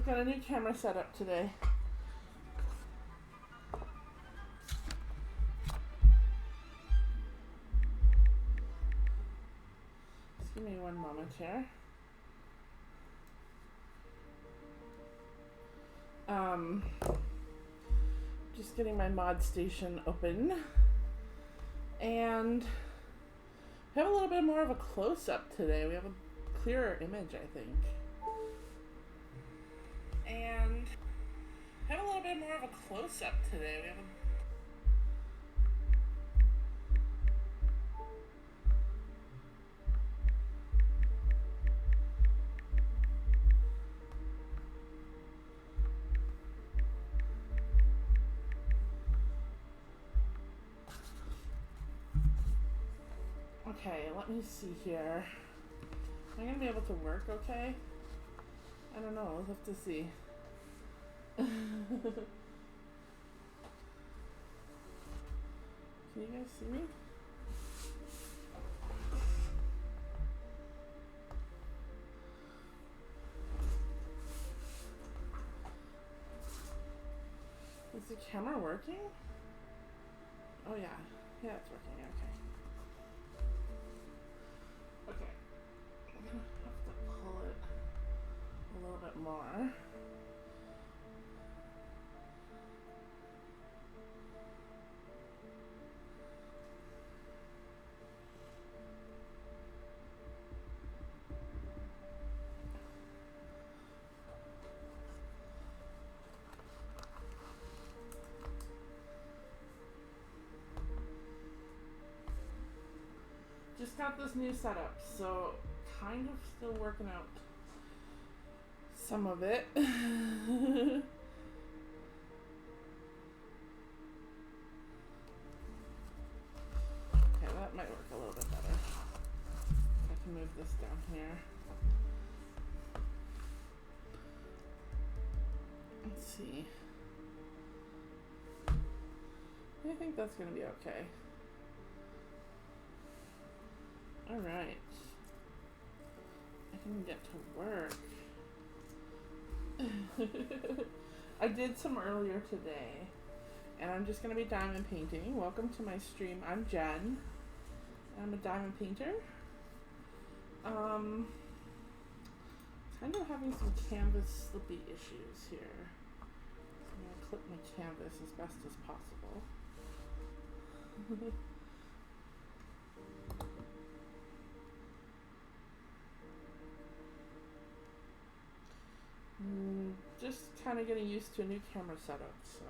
got a new camera set up today. Just give me one moment here. Just getting my mod station open. And we have a little bit more of a close-up today. We have a clearer image, I think. And we have a little bit more of a close-up today. We have a Okay, let me see here. Am I gonna be able to work okay? I don't know, we'll have to see. Can you guys see me? Is the camera working? Oh yeah. Yeah, it's working, okay. Okay. I'm gonna have to pull it a little bit more. Just got this new setup, so kind of still working out some of it. Okay, that might work a little bit better. I can move this down here. Let's see. I think that's gonna be okay. All right, I can get to work. I did some earlier today, and I'm just gonna be diamond painting. Welcome to my stream. I'm Jen. I'm a diamond painter. Kind of having some canvas slippy issues here. So I'm gonna clip my canvas as best as possible. Just kind of getting used to a new camera setup, so.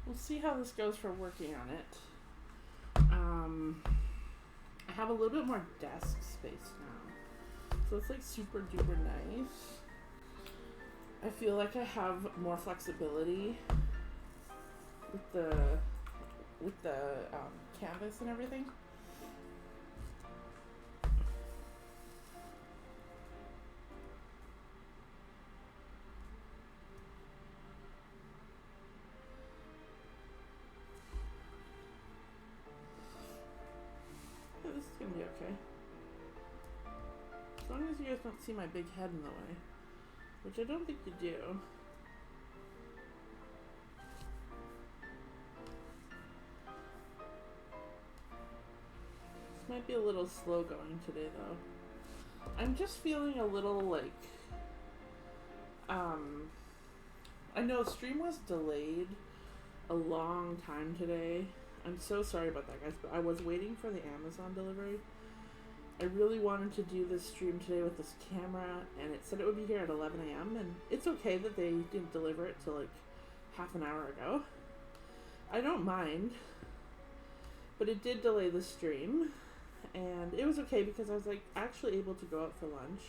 We'll see how this goes for working on it. I have a little bit more desk space now, so it's like super duper nice. I feel like I have more flexibility with the canvas and everything. This is gonna be okay. As long as you guys don't see my big head in the way, which I don't think you do. This might be a little slow going today though. I'm just feeling a little like, I know stream was delayed a long time today. I'm so sorry about that, guys, but I was waiting for the Amazon delivery. I really wanted to do this stream today with this camera, and it said it would be here at 11 a.m. and it's okay that they didn't deliver it till like half an hour ago. I don't mind, but it did delay the stream, and it was okay because I was like actually able to go out for lunch,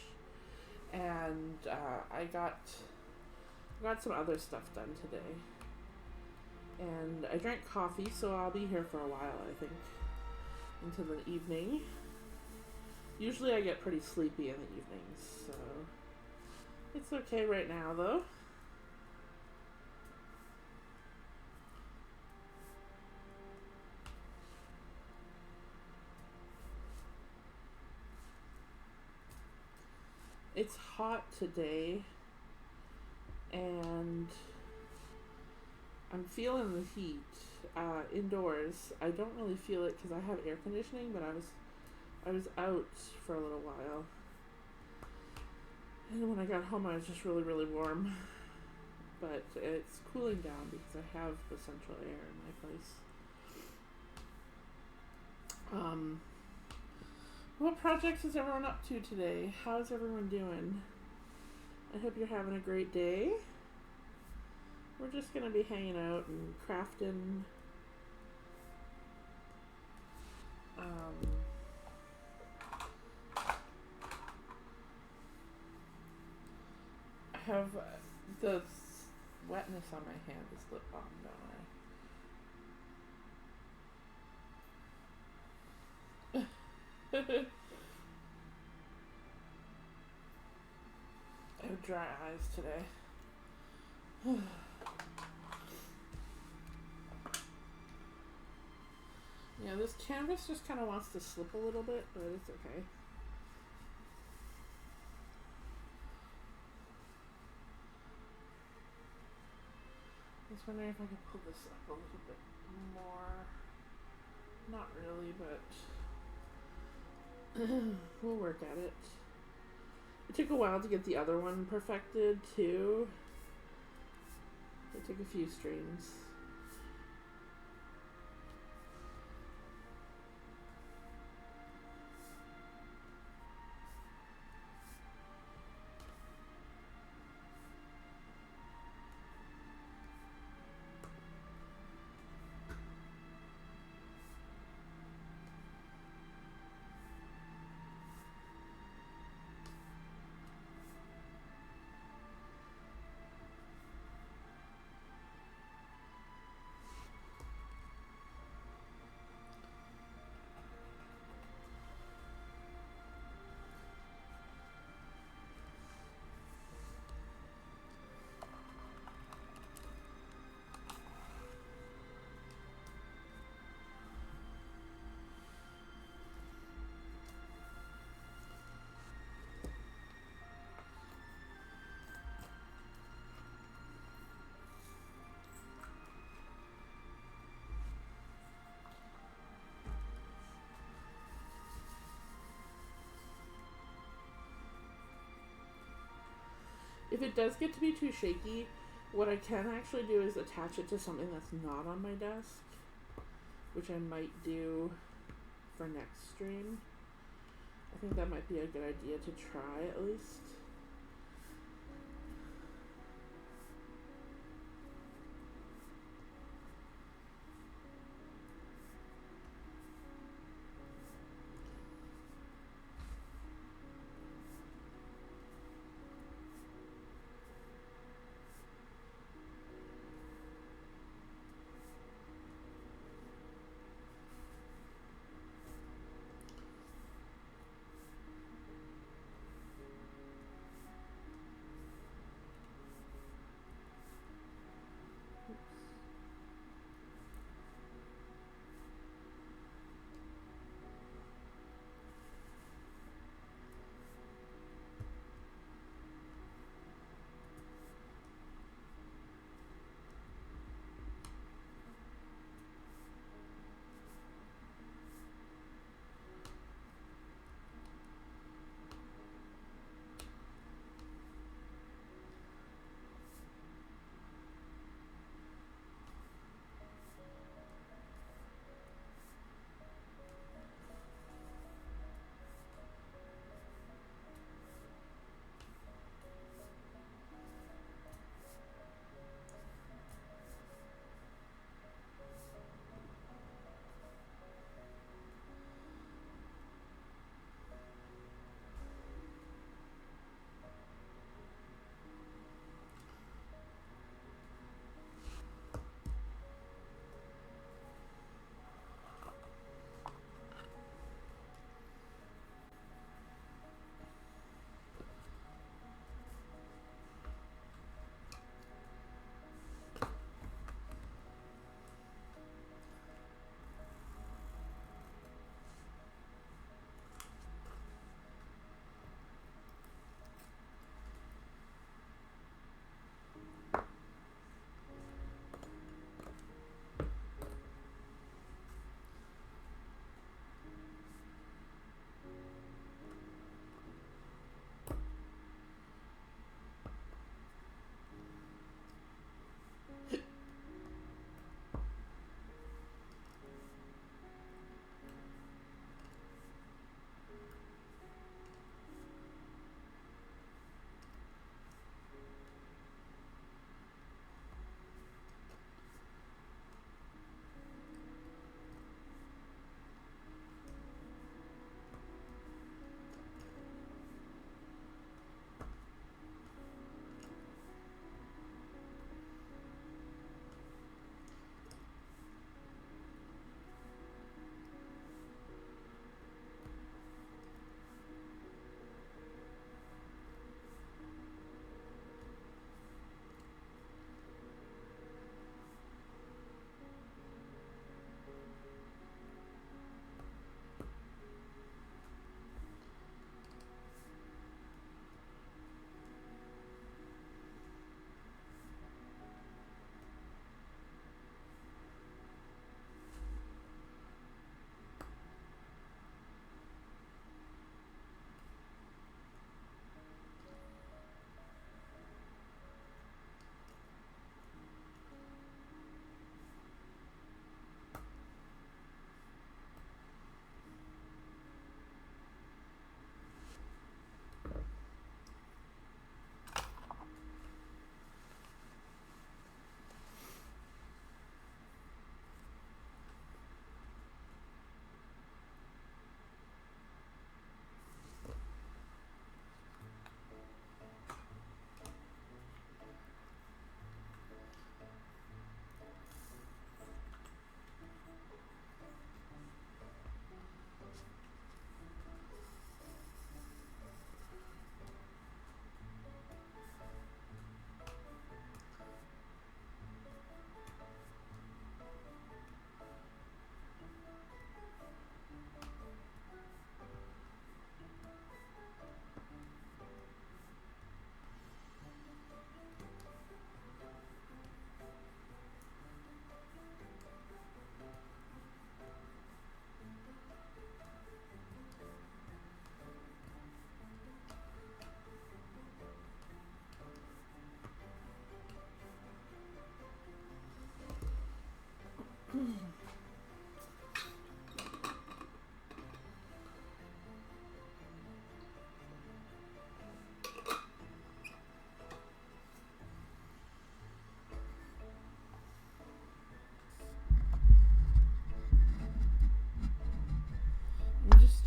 and I got some other stuff done today. And I drank coffee, so I'll be here for a while, I think, into the evening. Usually I get pretty sleepy in the evenings, so it's okay right now, though. It's hot today, and I'm feeling the heat indoors. I don't really feel it because I have air conditioning, but I was out for a little while, and when I got home I was just really, really warm. But it's cooling down because I have the central air in my place. What projects is everyone up to today? How's everyone doing? I hope you're having a great day. We're just gonna be hanging out and crafting. I have the wetness on my hand is lip balm, don't I? I have dry eyes today. Yeah, this canvas just kind of wants to slip a little bit, but it's okay. I was wondering if I could pull this up a little bit more. Not really, but we'll work at it. It took a while to get the other one perfected, too. It took a few streams. If it does get to be too shaky, what I can actually do is attach it to something that's not on my desk, which I might do for next stream. I think that might be a good idea to try at least.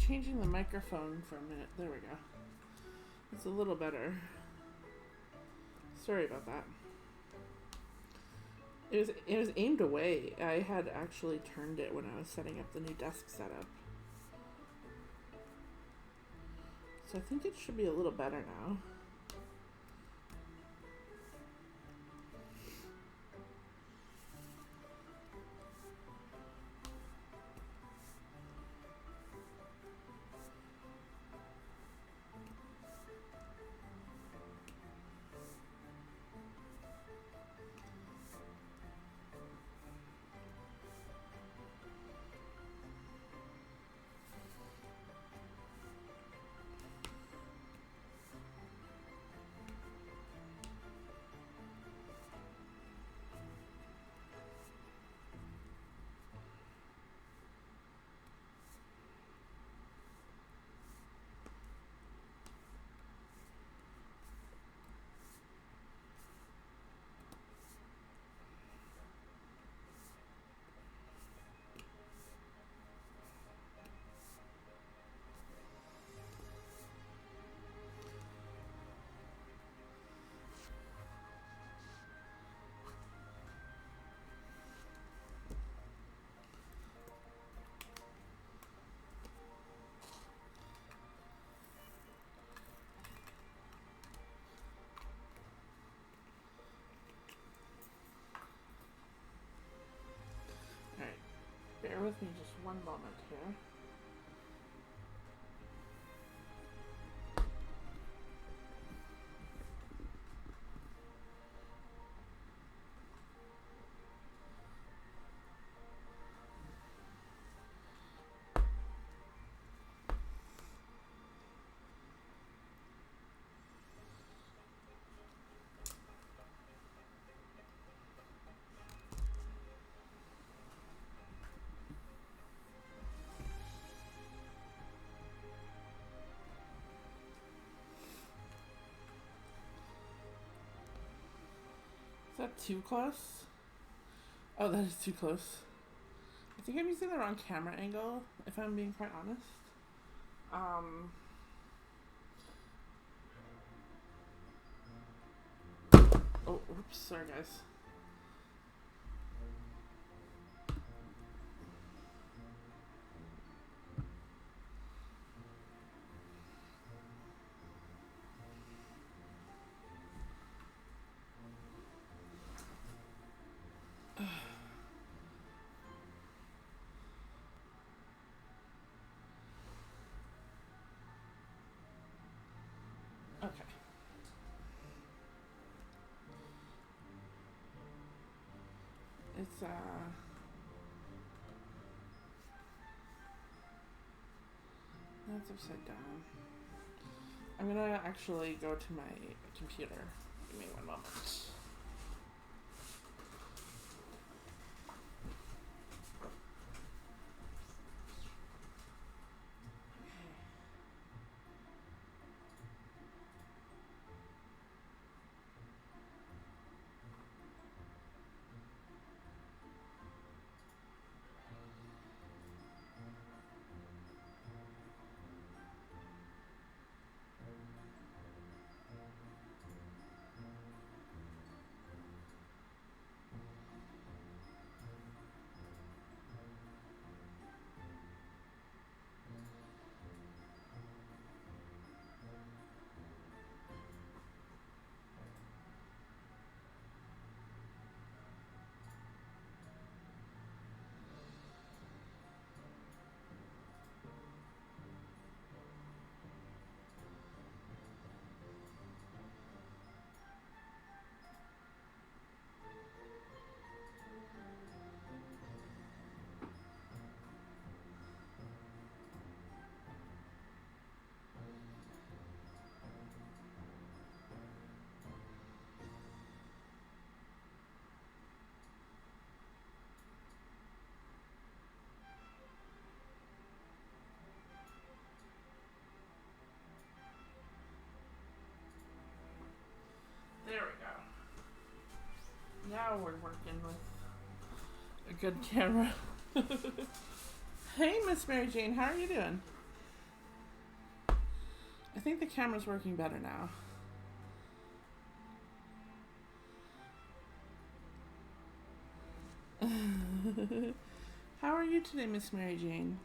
changing the microphone for a minute. There we go. It's a little better. Sorry about that. It was aimed away. I had actually turned it when I was setting up the new desk setup. So I think it should be a little better now. Bear with me just one moment here. Is that too close? Oh, that is too close. I think I'm using the wrong camera angle, if I'm being quite honest. Oh, oops, sorry guys. Okay. It's that's upside down. I'm gonna actually go to my computer. Give me one moment. There we go. Now we're working with a good camera. Hey, Miss Mary Jane, how are you doing? I think the camera's working better now. How are you today, Miss Mary Jane?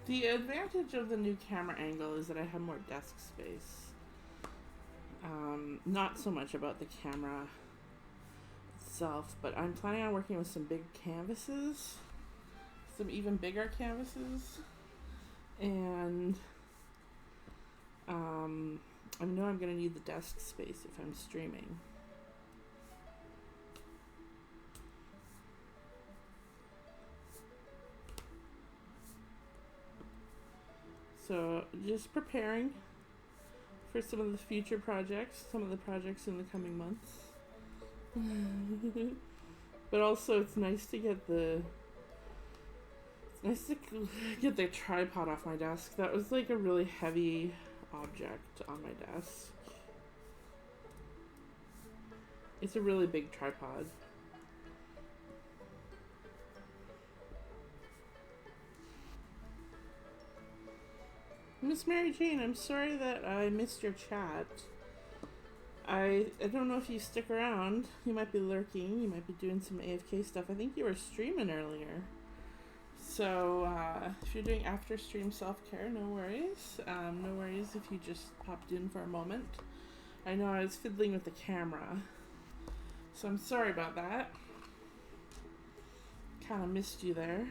The advantage of the new camera angle is that I have more desk space. Not so much about the camera itself, but I'm planning on working with some big canvases, some even bigger canvases, and I know I'm going to need the desk space if I'm streaming. So just preparing for some of the future projects, some of the projects in the coming months. But also it's nice to get the tripod off my desk. That was like a really heavy object on my desk. It's a really big tripod. Miss Mary Jane, I'm sorry that I missed your chat. I don't know if you stick around. You might be lurking. You might be doing some AFK stuff. I think you were streaming earlier. So if you're doing after stream self-care, no worries. No worries if you just popped in for a moment. I know I was fiddling with the camera, so I'm sorry about that. Kind of missed you there.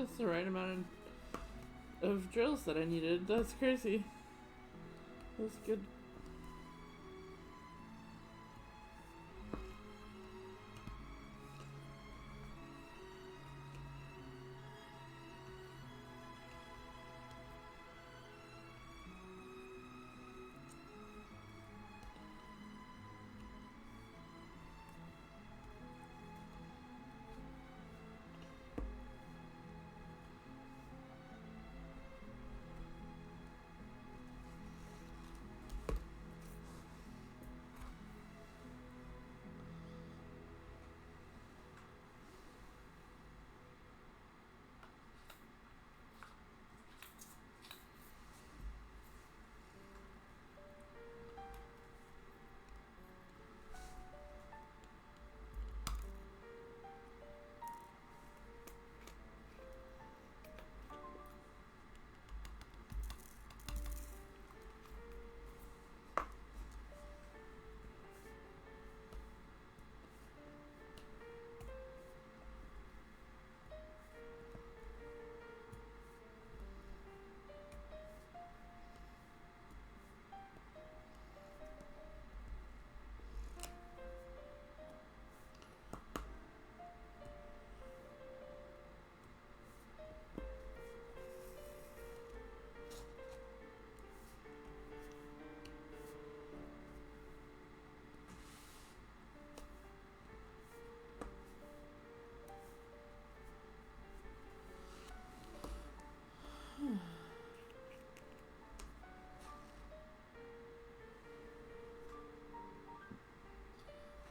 just the right amount of drills that I needed. That's crazy. That's good.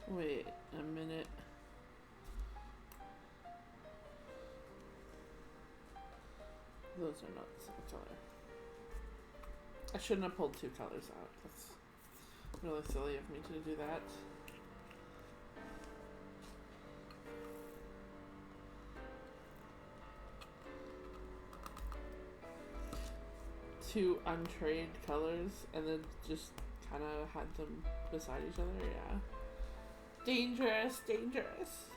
Wait a minute. Those are not the same color. I shouldn't have pulled two colors out. That's really silly of me to do that. Two untrade colors and then just kind of had them beside each other. Yeah. Dangerous, dangerous.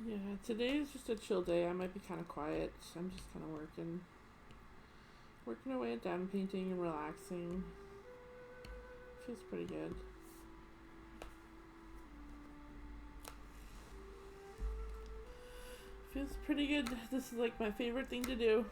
Yeah, today is just a chill day. I might be kind of quiet. I'm just kind of working away at dam painting and relaxing. Feels pretty good. Feels pretty good. This is like my favorite thing to do.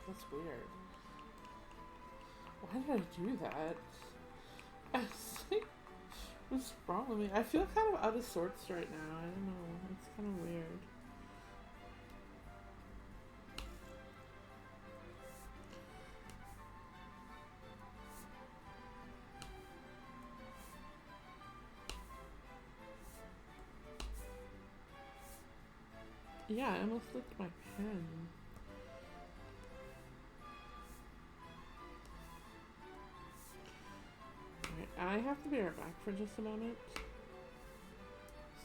That's weird. Why did I do that? I was like, what's wrong with me? I feel kind of out of sorts right now. I don't know. It's kind of weird. Yeah, I almost licked my pen. Alright, I have to be right back for just a moment. So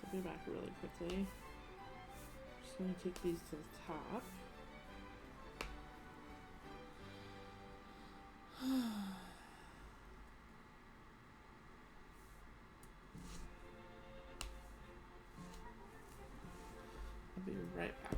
I'll be back really quickly. Just gonna take these to the top. I'll be right back.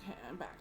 Okay, I'm back.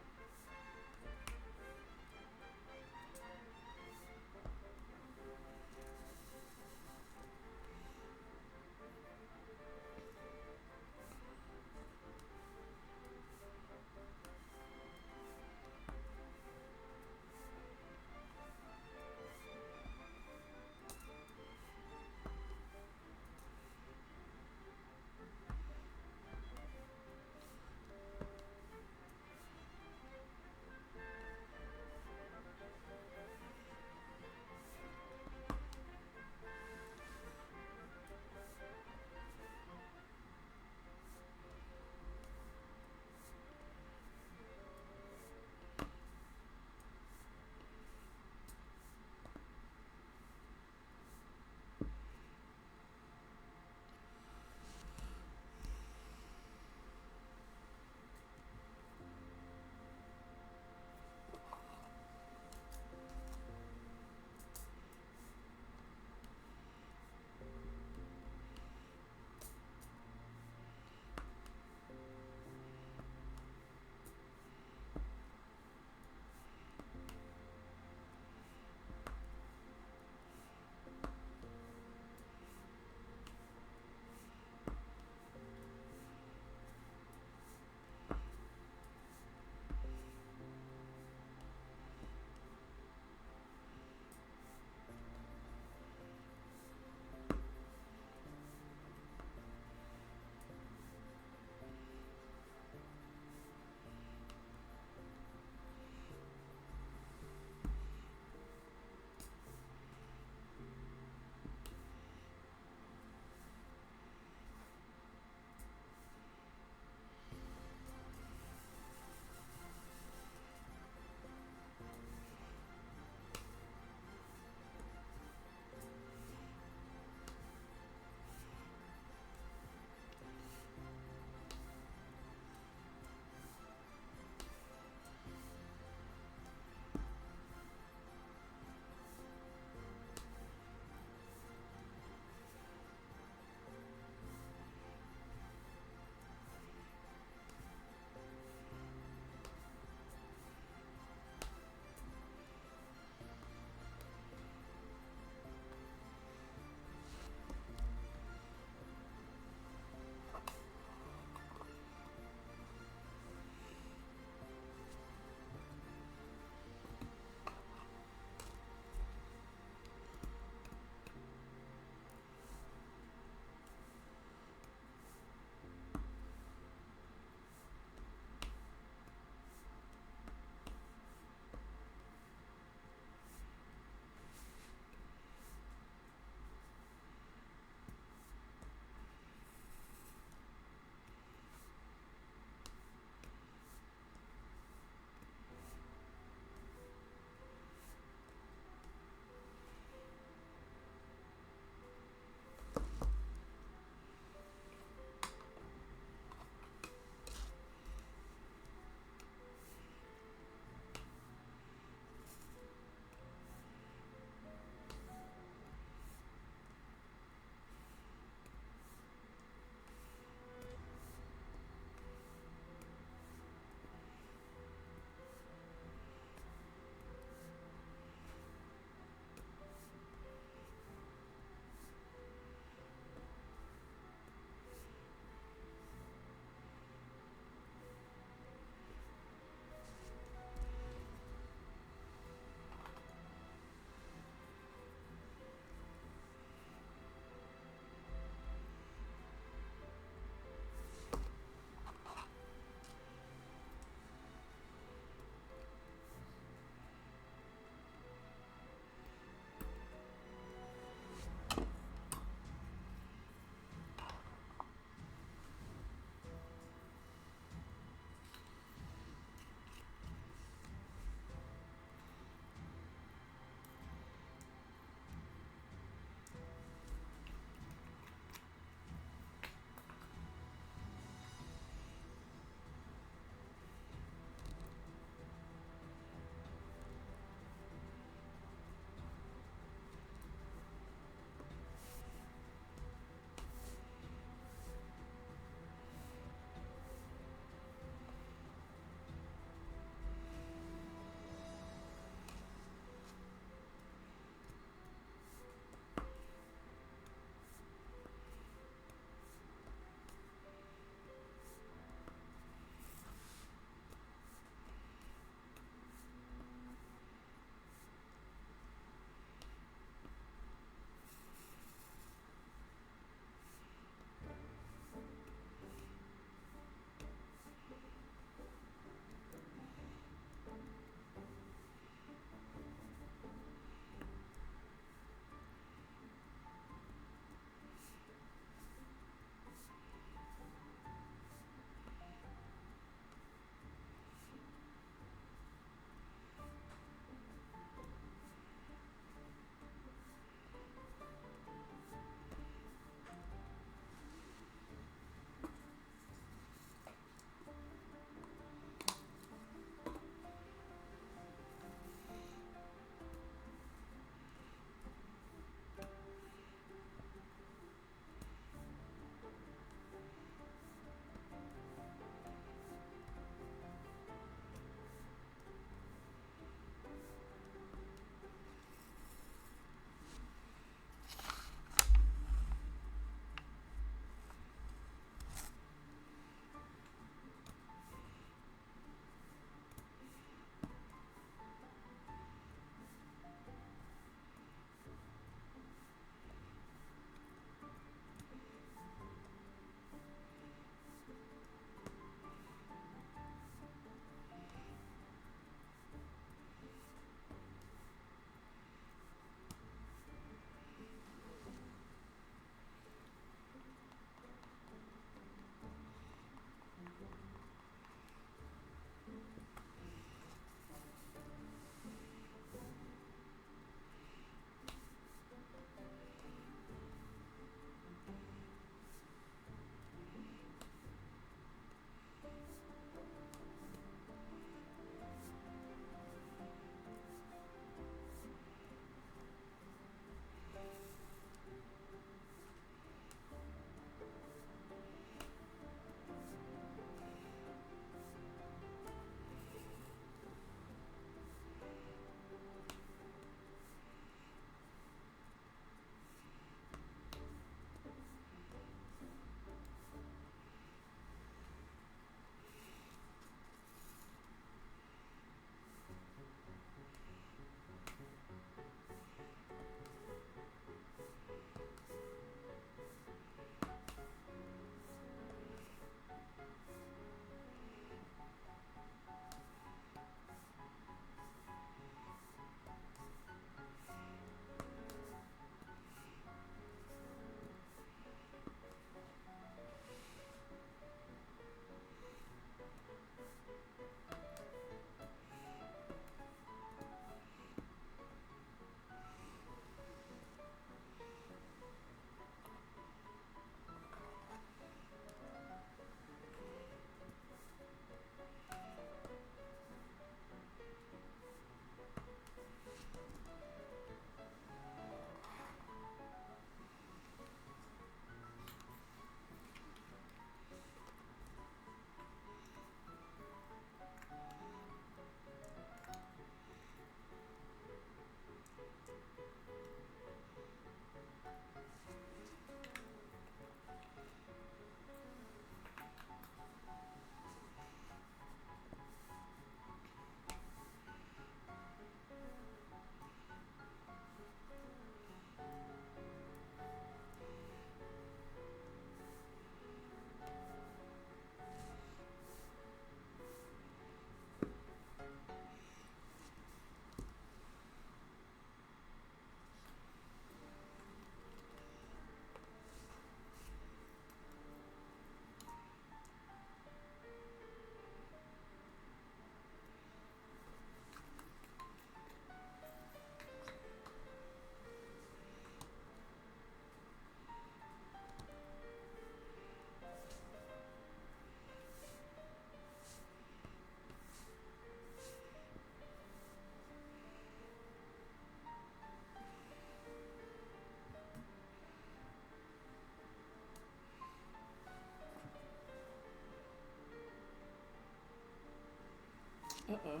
Uh-oh.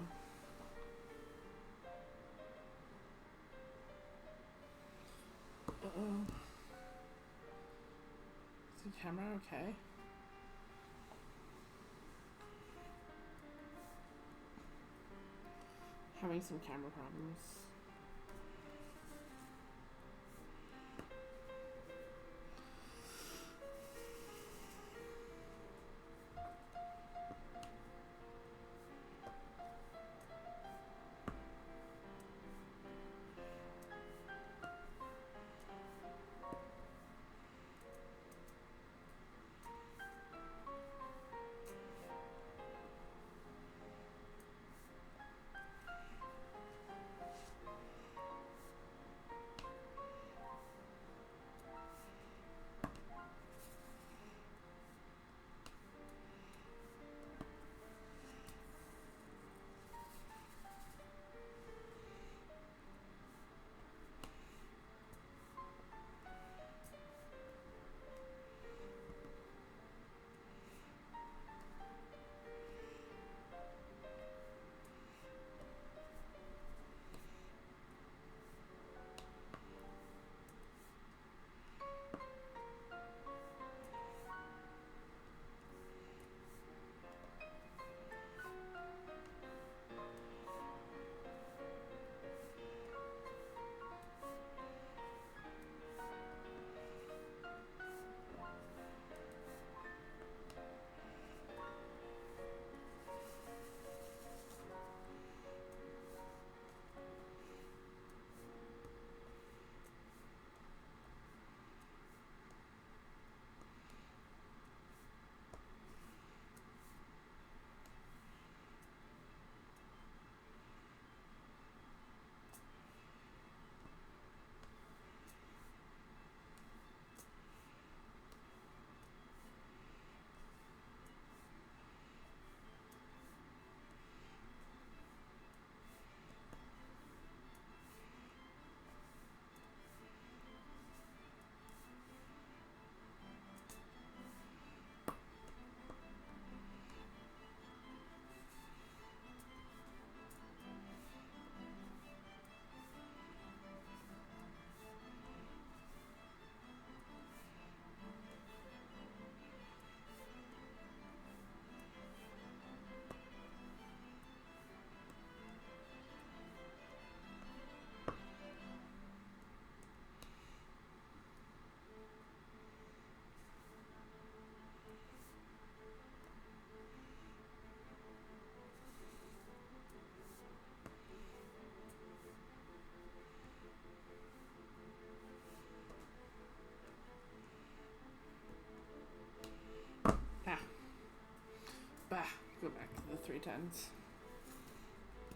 Uh-oh. Is the camera okay? Having some camera problems. Bah, go back to the 310s.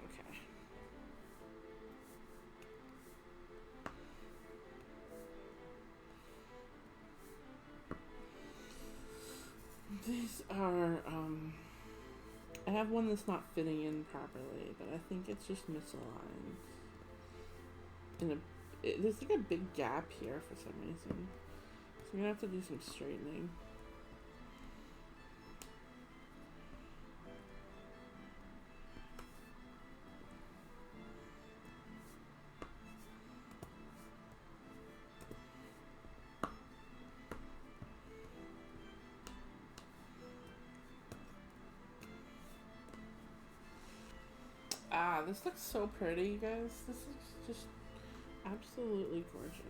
Okay. These are, I have one that's not fitting in properly, but I think it's just misaligned. There's like a big gap here for some reason. So I'm gonna have to do some straightening. Ah, this looks so pretty, you guys. This looks just absolutely gorgeous.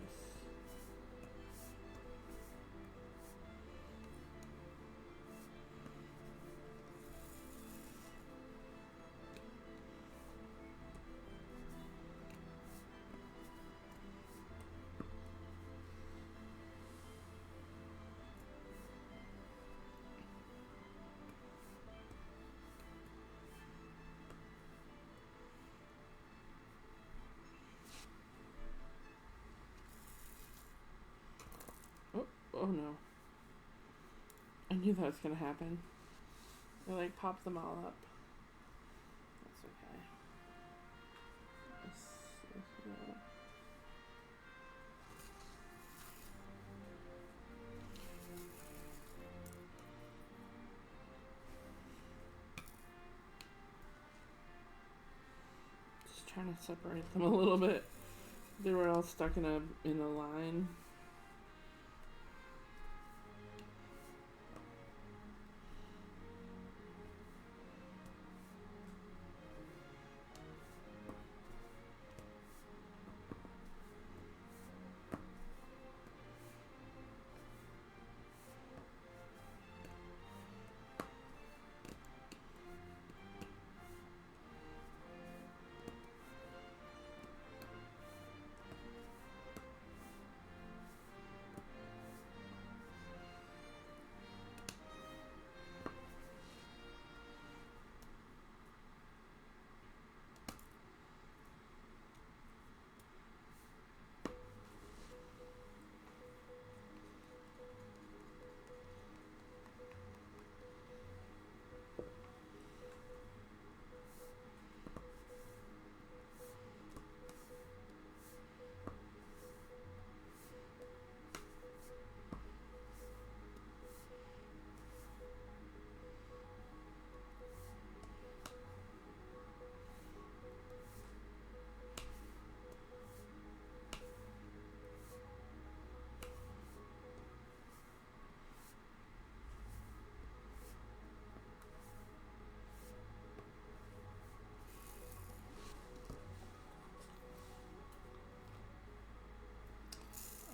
Oh no. I knew that was gonna happen. It like popped them all up. That's okay. trying to separate them a little bit. They were all stuck in a line.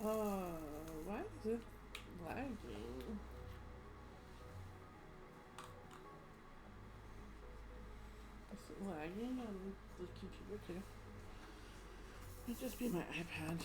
Why is it lagging? Is it lagging on the computer too? Might just be my iPad.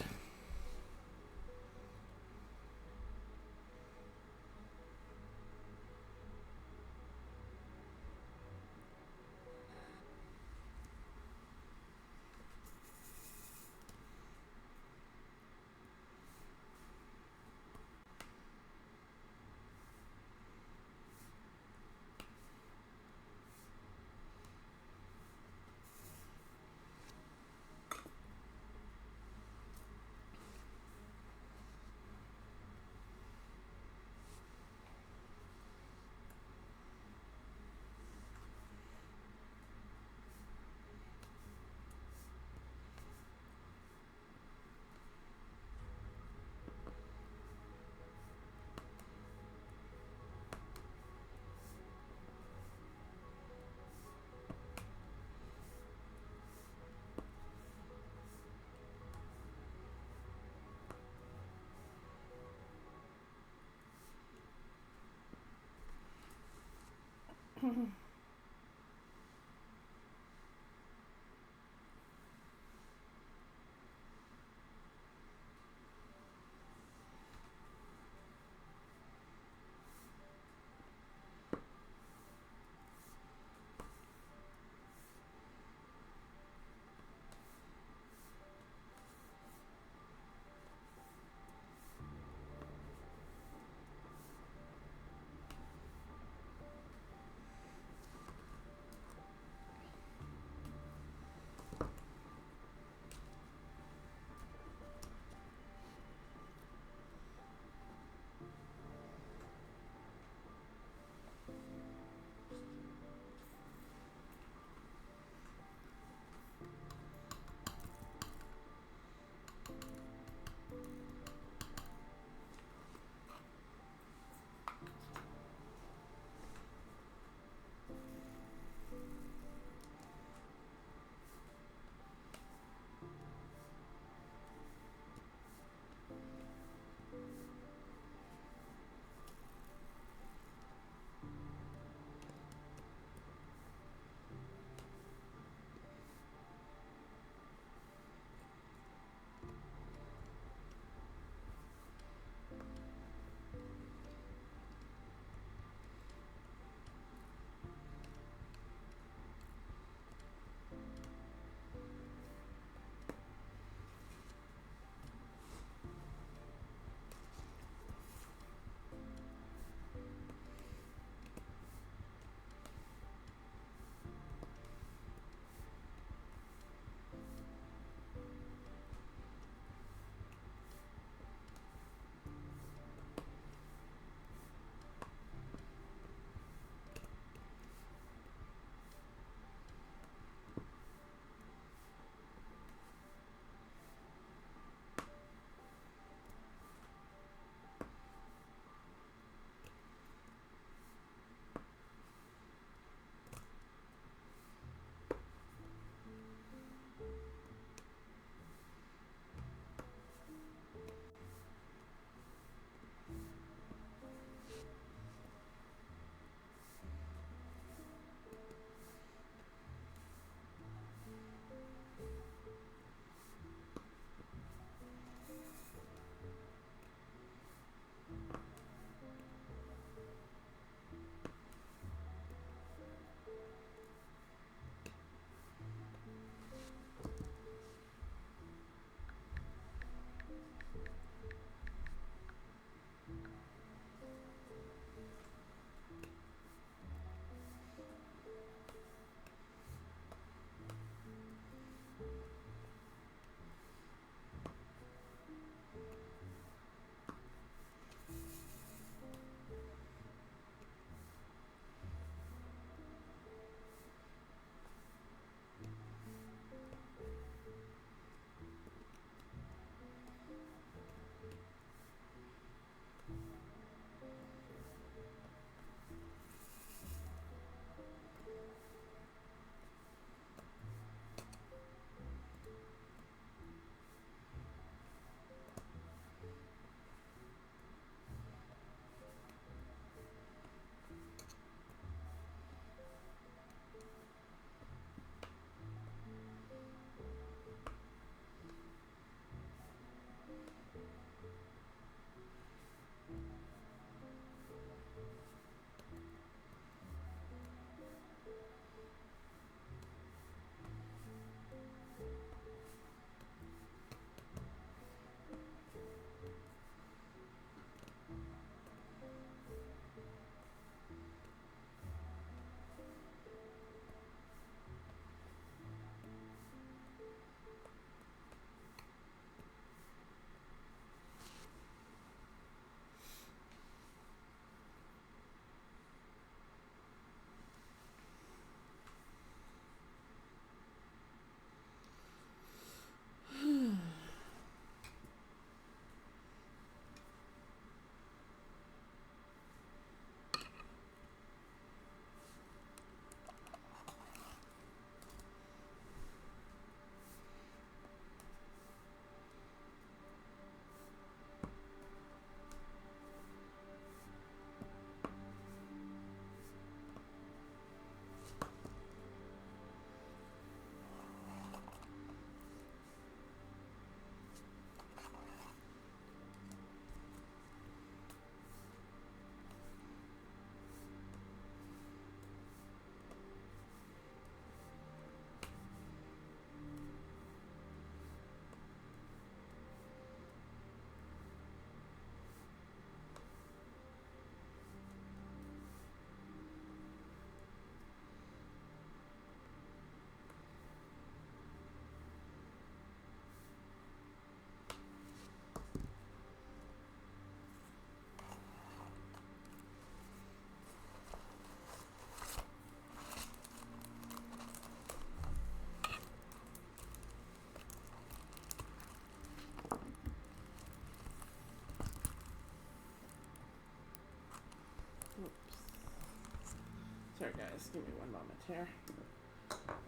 Sorry guys, give me one moment here.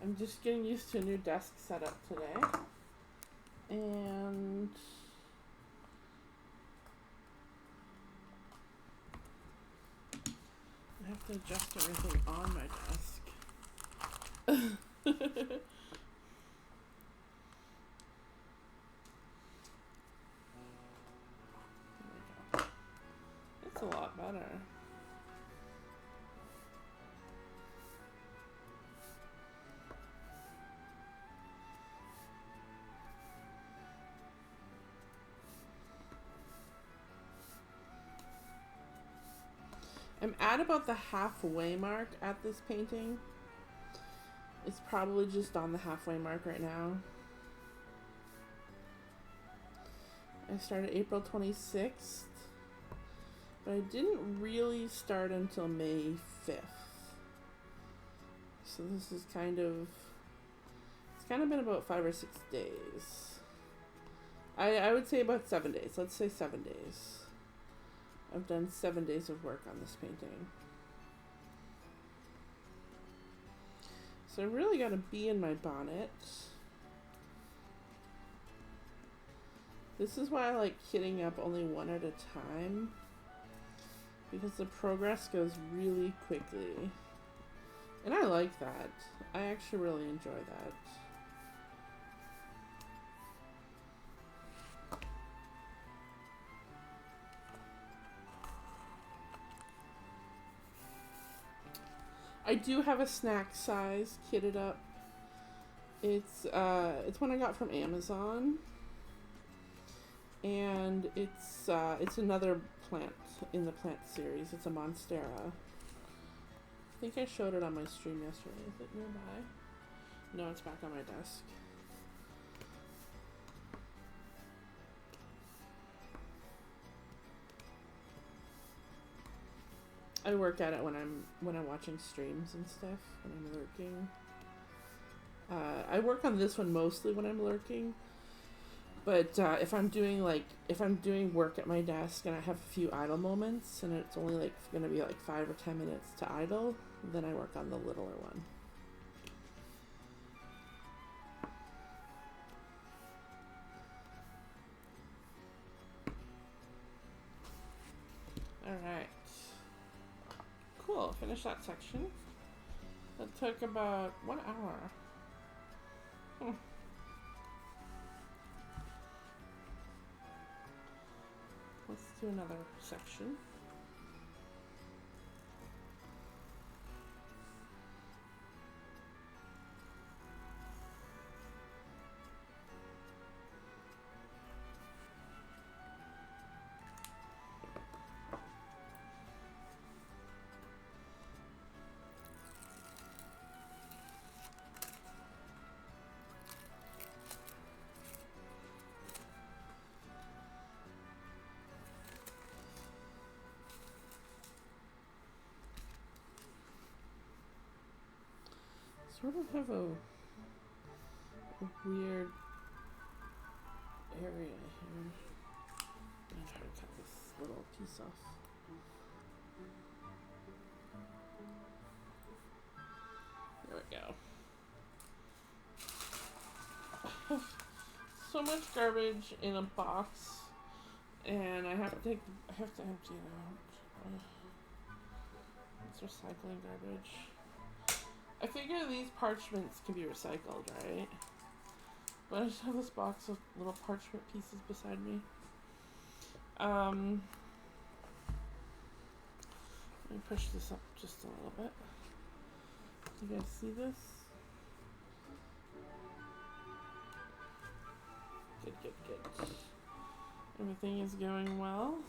I'm just getting used to a new desk setup today. And I have to adjust everything on my desk. It's a lot better. I'm at about the halfway mark at this painting. It's probably just on the halfway mark right now. I started April 26th, but I didn't really start until May 5th. So this is kind of been about 5 or 6 days. I would say about 7 days. Let's say 7 days. I've done 7 days of work on this painting. So I really got a bee in my bonnet. This is why I like hitting up only one at a time, because the progress goes really quickly. And I like that. I actually really enjoy that. I do have a snack size kitted up. It's one I got from Amazon, and it's another plant in the plant series. It's a monstera. I think I showed it on my stream yesterday. Is it nearby? No, it's back on my desk. I work at it when I'm watching streams and stuff, when I'm lurking. I work on this one mostly when I'm lurking, but if I'm doing work at my desk and I have a few idle moments and it's only like gonna be like 5 or 10 minutes to idle, then I work on the littler one. All right. Cool, finish that section. That took about 1 hour. Let's do another section. Sort of have a weird area here. I'm gonna try to cut this little piece off. There we go. So much garbage in a box, and I have to empty it out. It's recycling garbage. I figure these parchments can be recycled, right? But I just have this box of little parchment pieces beside me. Let me push this up just a little bit. You guys see this? Good. Everything is going well.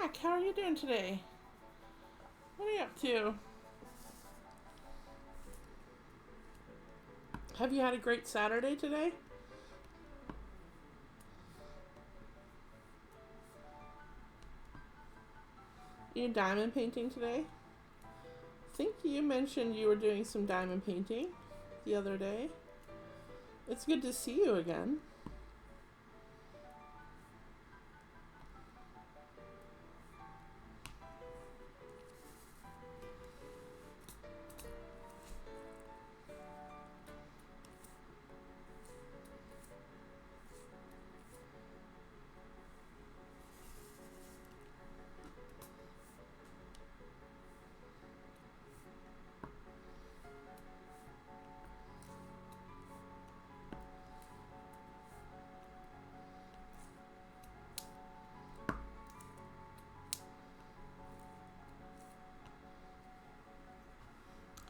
Zach, how are you doing today? What are you up to? Have you had a great Saturday today? You diamond painting today? I think you mentioned you were doing some diamond painting the other day. It's good to see you again.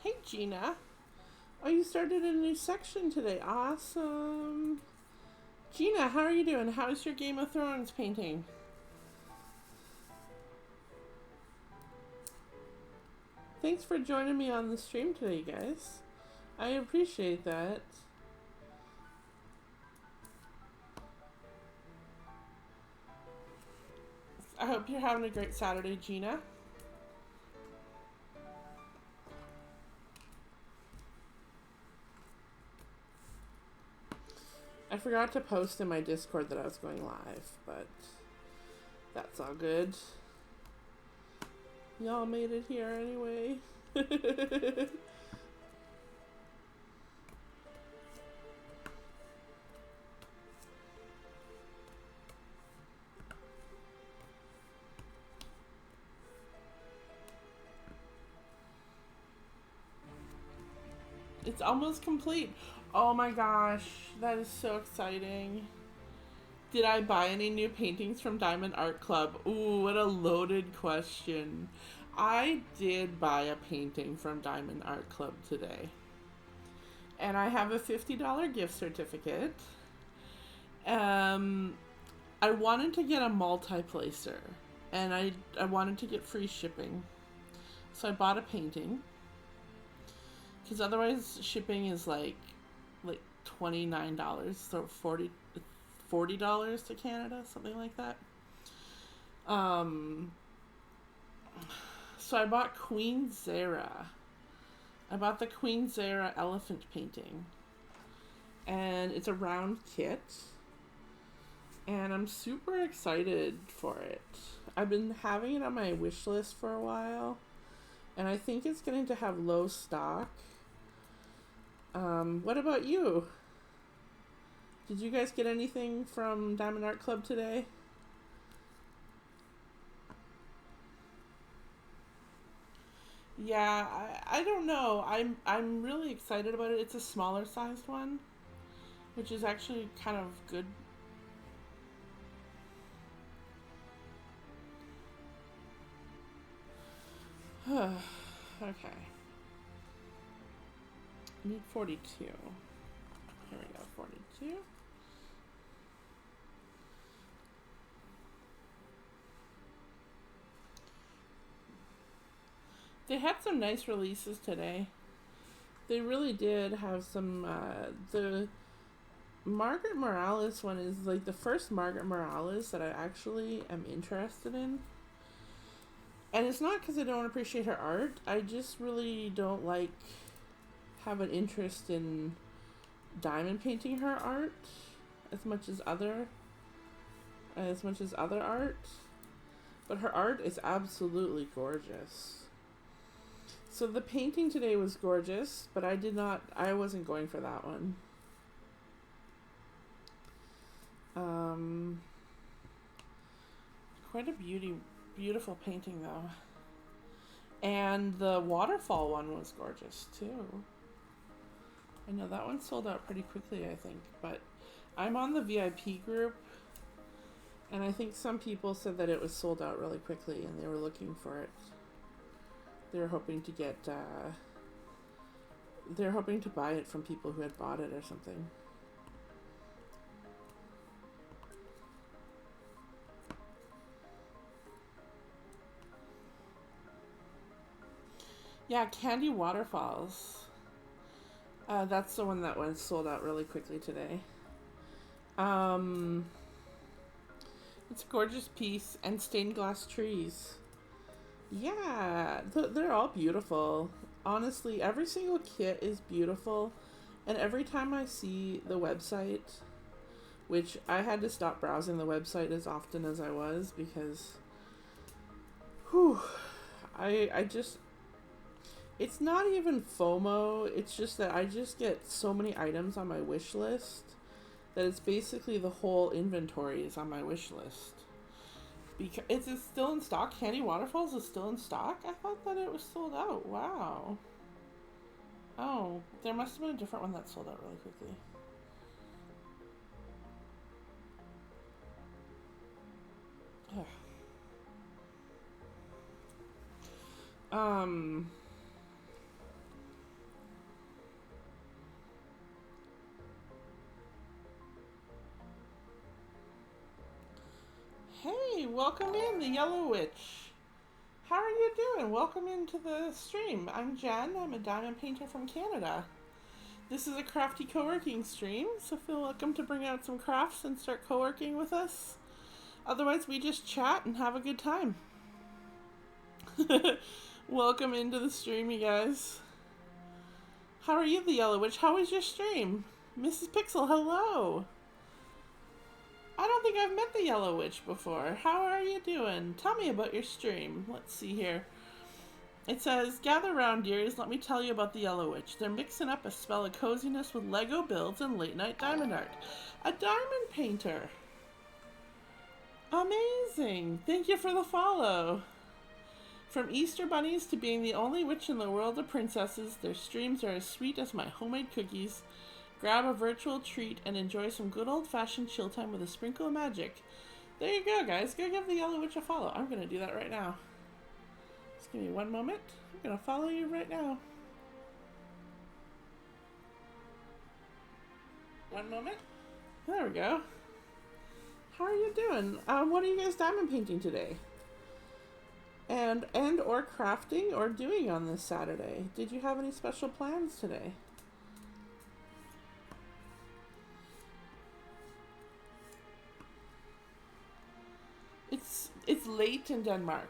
Hey Gina. Oh, you started a new section today. Awesome. Gina, how are you doing? How's your Game of Thrones painting? Thanks for joining me on the stream today, guys. I appreciate that. I hope you're having a great Saturday, Gina. I forgot to post in my Discord that I was going live, but that's all good. Y'all made it here anyway. It's almost complete. Oh my gosh, that is so exciting. Did I buy any new paintings from Diamond Art Club? Ooh, what a loaded question. I did buy a painting from Diamond Art Club today. And I have a $50 gift certificate. I wanted to get a multi-placer. And I wanted to get free shipping. So I bought a painting. Because otherwise shipping is like $29, so $40 to Canada, something like that. So I bought Queen Zara. I bought the Queen Zara elephant painting. And it's a round kit. And I'm super excited for it. I've been having it on my wish list for a while. And I think it's going to have low stock. What about you? Did you guys get anything from Diamond Art Club today? Yeah, I don't know. I'm really excited about it. It's a smaller sized one, which is actually kind of good. Okay. I need 42. Here we go, 42. They had some nice releases today. They really did have some, the Margaret Morales one is like the first Margaret Morales that I actually am interested in. And it's not because I don't appreciate her art. I just really don't have an interest in diamond painting her art as much as other art. But her art is absolutely gorgeous. So the painting today was gorgeous, but I wasn't going for that one. Quite a beautiful painting though. And the waterfall one was gorgeous too. I know that one sold out pretty quickly, I think, but I'm on the VIP group, and I think some people said that it was sold out really quickly and they were looking for it. They were hoping to get, they're hoping to buy it from people who had bought it or something. Yeah, Candy Waterfalls. That's the one that was sold out really quickly today. It's a gorgeous piece, and stained glass trees. Yeah, they're all beautiful. Honestly, every single kit is beautiful, and every time I see the website, which I had to stop browsing the website as often as I was because, I just, it's not even FOMO, it's just that I just get so many items on my wish list that it's basically the whole inventory is on my wish list. Because is it still in stock? Candy Waterfalls is still in stock? I thought that it was sold out. Wow. Oh, there must have been a different one that sold out really quickly. Ugh. Hey, welcome in, the Yellow Witch. How are you doing? Welcome into the stream. I'm Jen. I'm a diamond painter from Canada. This is a crafty co-working stream, so feel welcome to bring out some crafts and start co-working with us. Otherwise, we just chat and have a good time. Welcome into the stream, you guys. How are you, the Yellow Witch? How was your stream? Mrs. Pixel, hello. I don't think I've met the Yellow Witch before. How are you doing? Tell me about your stream. Let's see here. It says, gather round, dears. Let me tell you about the Yellow Witch. They're mixing up a spell of coziness with Lego builds and late night diamond art. A diamond painter. Amazing. Thank you for the follow. From Easter bunnies to being the only witch in the world of princesses, their streams are as sweet as my homemade cookies. Grab a virtual treat and enjoy some good old-fashioned chill time with a sprinkle of magic. There you go, guys. Go give the Yellow Witch a follow. I'm going to do that right now. Just give me one moment. I'm going to follow you right now. One moment. There we go. How are you doing? What are you guys diamond painting today? And or crafting or doing on this Saturday? Did you have any special plans today? It's late in Denmark.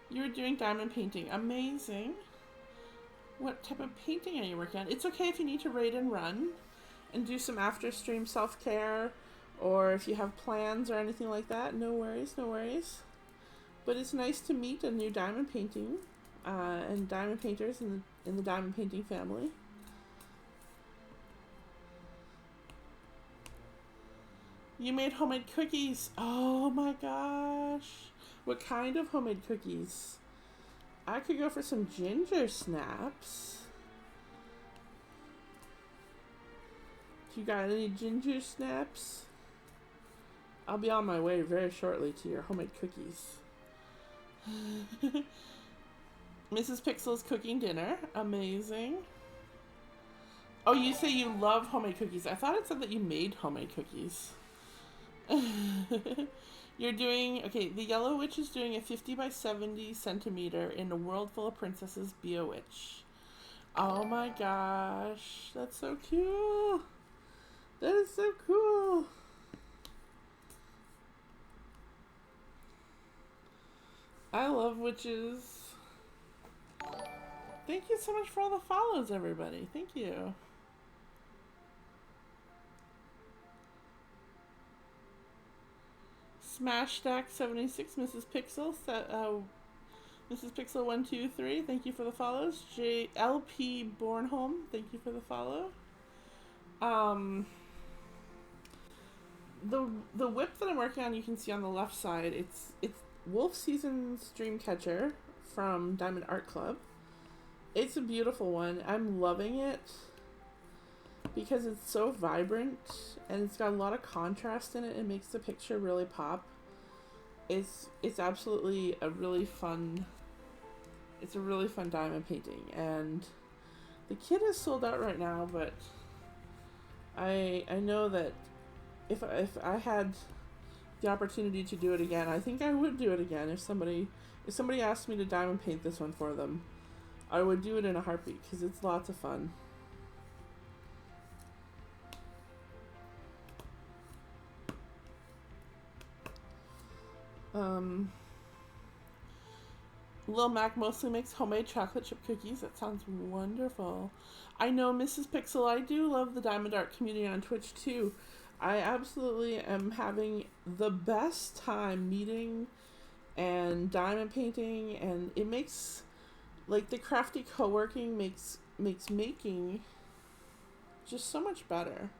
You're doing diamond painting. Amazing. What type of painting are you working on? It's okay if you need to raid and run and do some after stream self-care, or if you have plans or anything like that. No worries, no worries. But it's nice to meet a new diamond painting and diamond painters in the diamond painting family. You made homemade cookies. Oh my gosh. What kind of homemade cookies? I could go for some ginger snaps. You got any ginger snaps? I'll be on my way very shortly to your homemade cookies. Mrs. Pixel's cooking dinner. Amazing. Oh, you say you love homemade cookies. I thought it said that you made homemade cookies. You're doing, okay, the Yellow Witch is doing a 50 by 70 centimeter in a world full of princesses. Be a witch. Oh my gosh. That's so cool. That is so cool. I love witches. Thank you so much for all the follows, everybody. Thank you. Smash Stack 76, Mrs. Pixel, Mrs. Pixel 123, thank you for the follows. JLP Bornholm, thank you for the follow. The whip that I'm working on, you can see on the left side. It's Wolf Season's Dreamcatcher from Diamond Art Club. It's a beautiful one. I'm loving it because it's so vibrant and it's got a lot of contrast in it. It makes the picture really pop. It's absolutely a really fun diamond painting, and the kit is sold out right now, but I know that if I had the opportunity to do it again, I think I would do it again if somebody asked me to diamond paint this one for them. I would do it in a heartbeat because it's lots of fun. Lil Mac mostly makes homemade chocolate chip cookies. That sounds wonderful. I know Mrs. Pixel. I do love the Diamond Art community on Twitch too. I absolutely am having the best time meeting and diamond painting, and it makes, like, the crafty co-working makes making just so much better.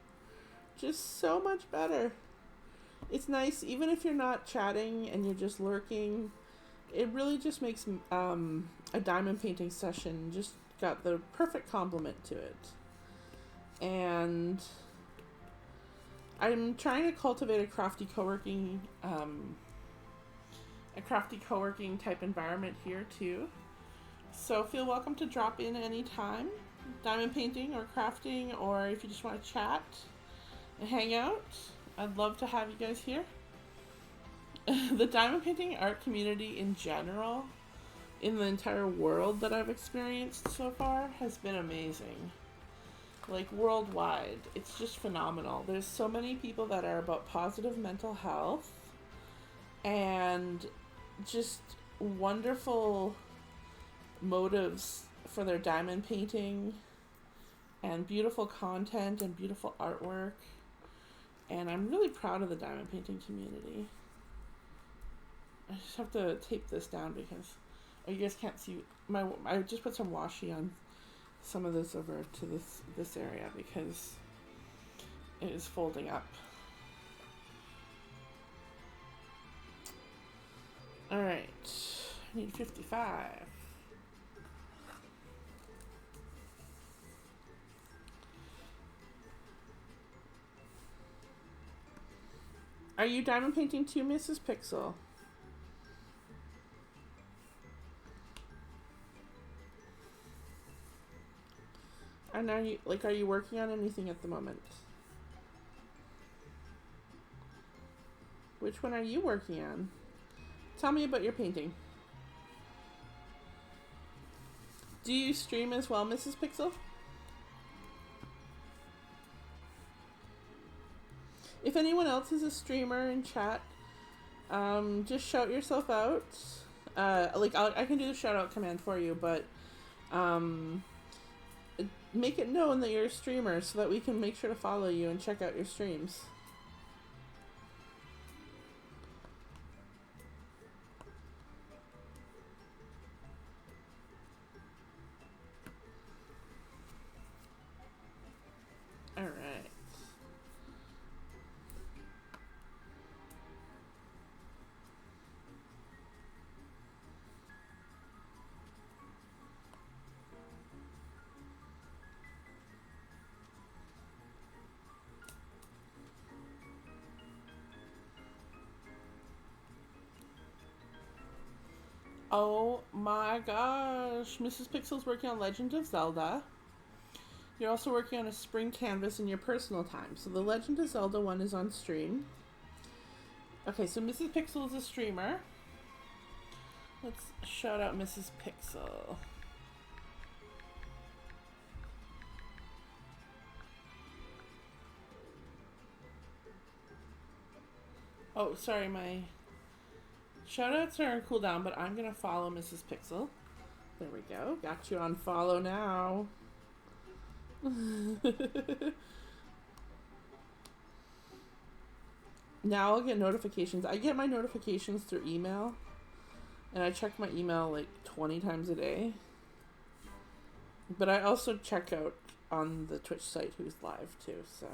Just so much better. It's nice, even if you're not chatting and you're just lurking. It really just makes a diamond painting session just got the perfect complement to it. And I'm trying to cultivate a crafty co-working type environment here too. So feel welcome to drop in anytime, diamond painting or crafting, or if you just want to chat and hang out. I'd love to have you guys here. The diamond painting art community in general, in the entire world that I've experienced so far, has been amazing. Like, worldwide, it's just phenomenal. There's so many people that are about positive mental health and just wonderful motives for their diamond painting and beautiful content and beautiful artwork. And I'm really proud of the diamond painting community. I just have to tape this down because you guys can't see I just put some washi on some of this over to this area because it is folding up. All right, I need 55. Are you diamond painting too, Mrs. Pixel? And are you working on anything at the moment? Which one are you working on? Tell me about your painting. Do you stream as well, Mrs. Pixel? If anyone else is a streamer in chat, just shout yourself out. I can do the shout out command for you, but make it known that you're a streamer so that we can make sure to follow you and check out your streams. All right. Oh my gosh, Mrs. Pixel's working on Legend of Zelda. You're also working on a spring canvas in your personal time. So the Legend of Zelda one is on stream. Okay, so Mrs. Pixel is a streamer. Let's shout out Mrs. Pixel. Oh, sorry, my shoutouts are on cooldown, but I'm gonna follow Mrs. Pixel. There we go. Got you on follow now. Now I'll get notifications. I get my notifications through email, and I check my email like 20 times a day. But I also check out on the Twitch site who's live too, so.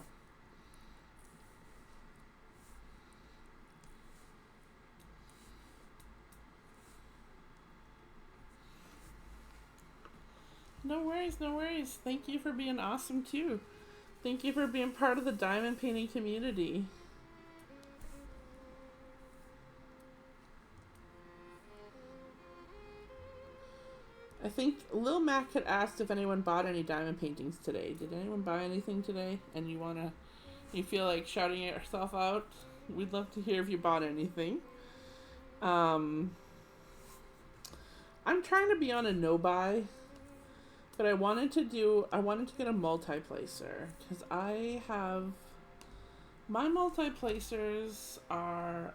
No worries, no worries. Thank you for being awesome too. Thank you for being part of the diamond painting community. I think Lil Mac had asked if anyone bought any diamond paintings today. Did anyone buy anything today? And you feel like shouting yourself out? We'd love to hear if you bought anything. I'm trying to be on a no buy But I wanted to get a multi-placer because I have my multi-placers are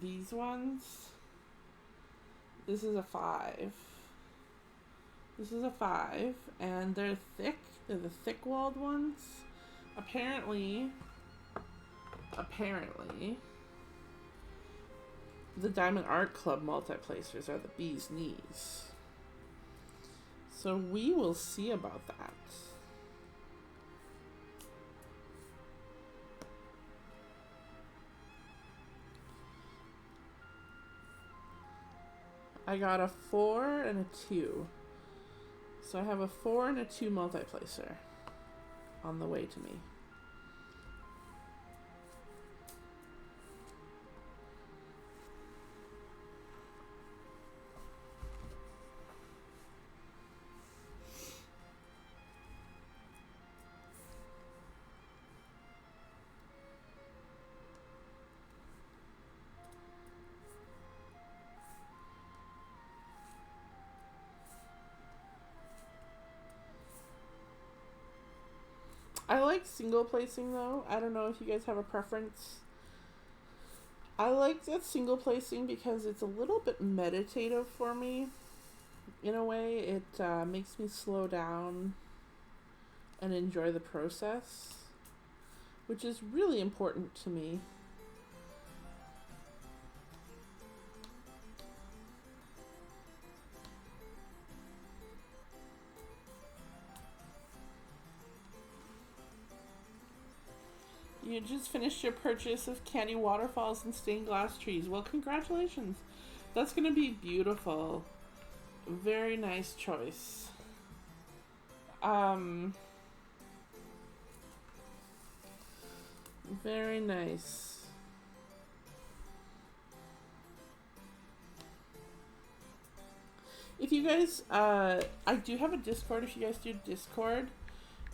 these ones. This is a 5. This is a 5, and they're thick. They're the thick-walled ones. Apparently, the Diamond Art Club multi-placers are the bee's knees. So we will see about that. I got a 4 and a 2. So I have a 4 and a 2 multi-placer on the way to me. I like single placing though. I don't know if you guys have a preference. I like that single placing because it's a little bit meditative for me. In a way, it makes me slow down and enjoy the process, which is really important to me. You just finished your purchase of candy waterfalls and stained glass trees. Well, congratulations. That's going to be beautiful. Very nice choice. Very nice. If you guys, I do have a Discord. If you guys do Discord,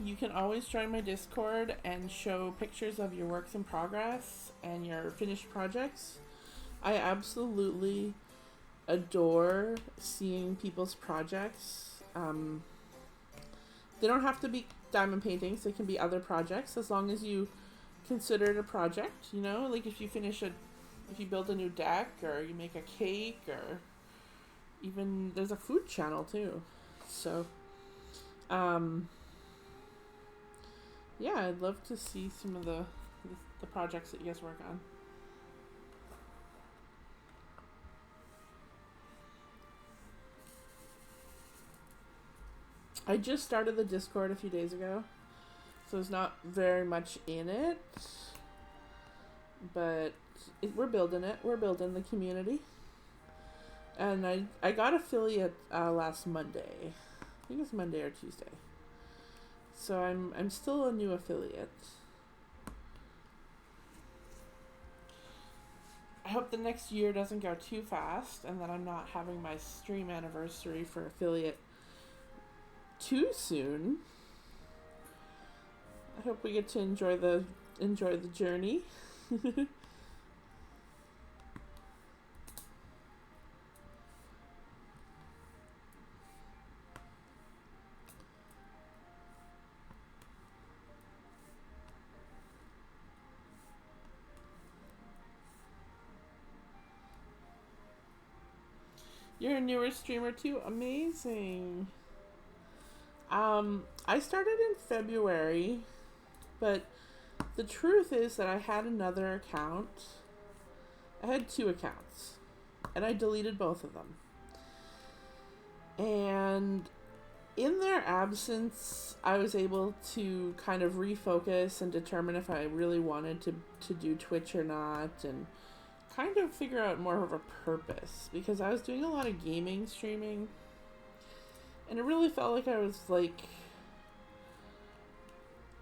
you can always join my Discord and show pictures of your works in progress and your finished projects. I absolutely adore seeing people's projects. They don't have to be diamond paintings. They can be other projects as long as you consider it a project, you know? Like if you build a new deck or you make a cake or even there's a food channel too. So, yeah, I'd love to see some of the projects that you guys work on. I just started the Discord a few days ago, so there's not very much in it, but we're building it. We're building the community. And I got affiliate last Monday. I think it's Monday or Tuesday. So I'm still a new affiliate. I hope the next year doesn't go too fast and that I'm not having my stream anniversary for affiliate too soon. I hope we get to enjoy the journey. You're a newer streamer too? Amazing. I started in February, but the truth is that I had another account. I had 2 accounts, and I deleted both of them. And in their absence, I was able to kind of refocus and determine if I really wanted to do Twitch or not, and kind of figure out more of a purpose, because I was doing a lot of gaming streaming, and it really felt like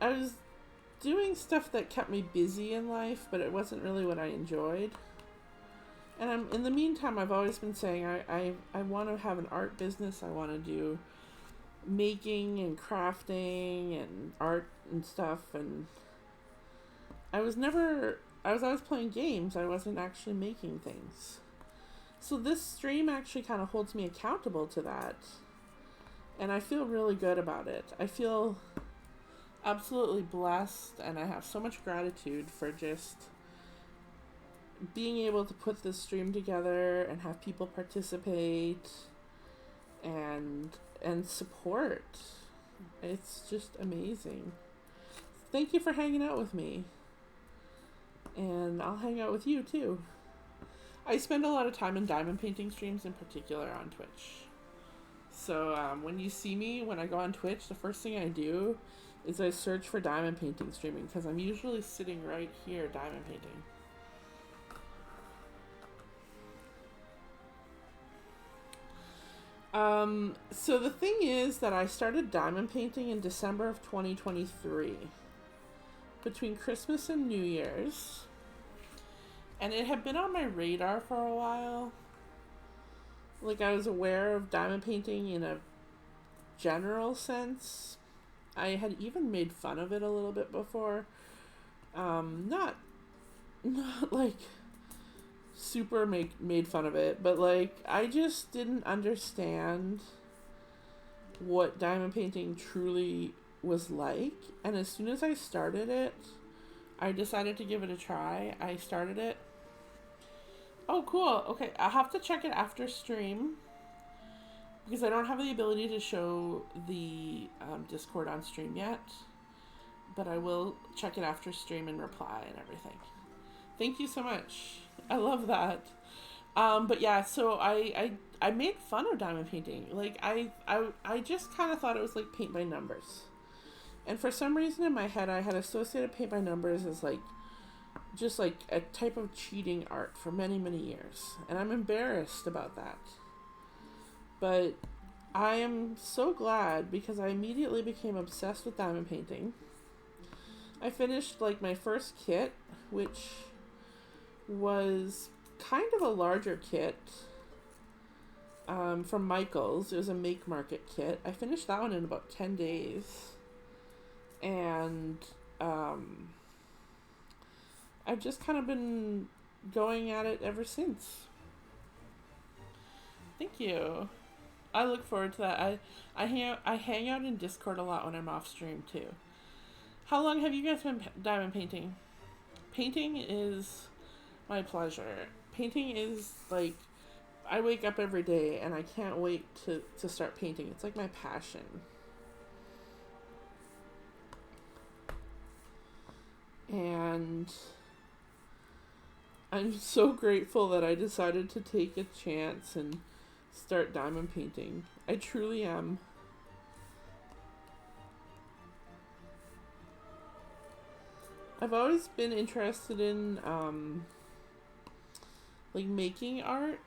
I was doing stuff that kept me busy in life, but it wasn't really what I enjoyed. And in the meantime, I've always been saying I want to have an art business. I want to do making and crafting and art and stuff, and I was always playing games. I wasn't actually making things. So this stream actually kind of holds me accountable to that. And I feel really good about it. I feel absolutely blessed, and I have so much gratitude for just being able to put this stream together and have people participate and support. It's just amazing. Thank you for hanging out with me. And I'll hang out with you too. I spend a lot of time in diamond painting streams, in particular on Twitch. So when you see me, when I go on Twitch, the first thing I do is I search for diamond painting streaming, because I'm usually sitting right here diamond painting. So the thing is that I started diamond painting in December of 2023, between Christmas and New Year's, and it had been on my radar for a while. Like, I was aware of diamond painting in a general sense. I had even made fun of it a little bit before. Not like super made fun of it, but like, I just didn't understand what diamond painting truly was like. And as soon as I started it, I decided to give it a try. I started it. Oh, cool. Okay, I'll have to check it after stream, because I don't have the ability to show the Discord on stream yet, but I will check it after stream and reply and everything. Thank you so much. I love that. But yeah, so I made fun of diamond painting. Like, I just kind of thought it was like paint by numbers. And for some reason in my head, I had associated paint by numbers as like, just like a type of cheating art for many, many years. And I'm embarrassed about that. But I am so glad, because I immediately became obsessed with diamond painting. I finished like my first kit, which was kind of a larger kit, from Michael's. It was a Make Market kit. I finished that one in about 10 days. And I've just kind of been going at it ever since. Thank you. I look forward to that. I hang out in Discord a lot when I'm off stream too. How long have you guys been diamond painting? Painting is my pleasure. Painting is like, I wake up every day and I can't wait to start painting. It's like my passion. And I'm so grateful that I decided to take a chance and start diamond painting. I truly am. I've always been interested in like making art,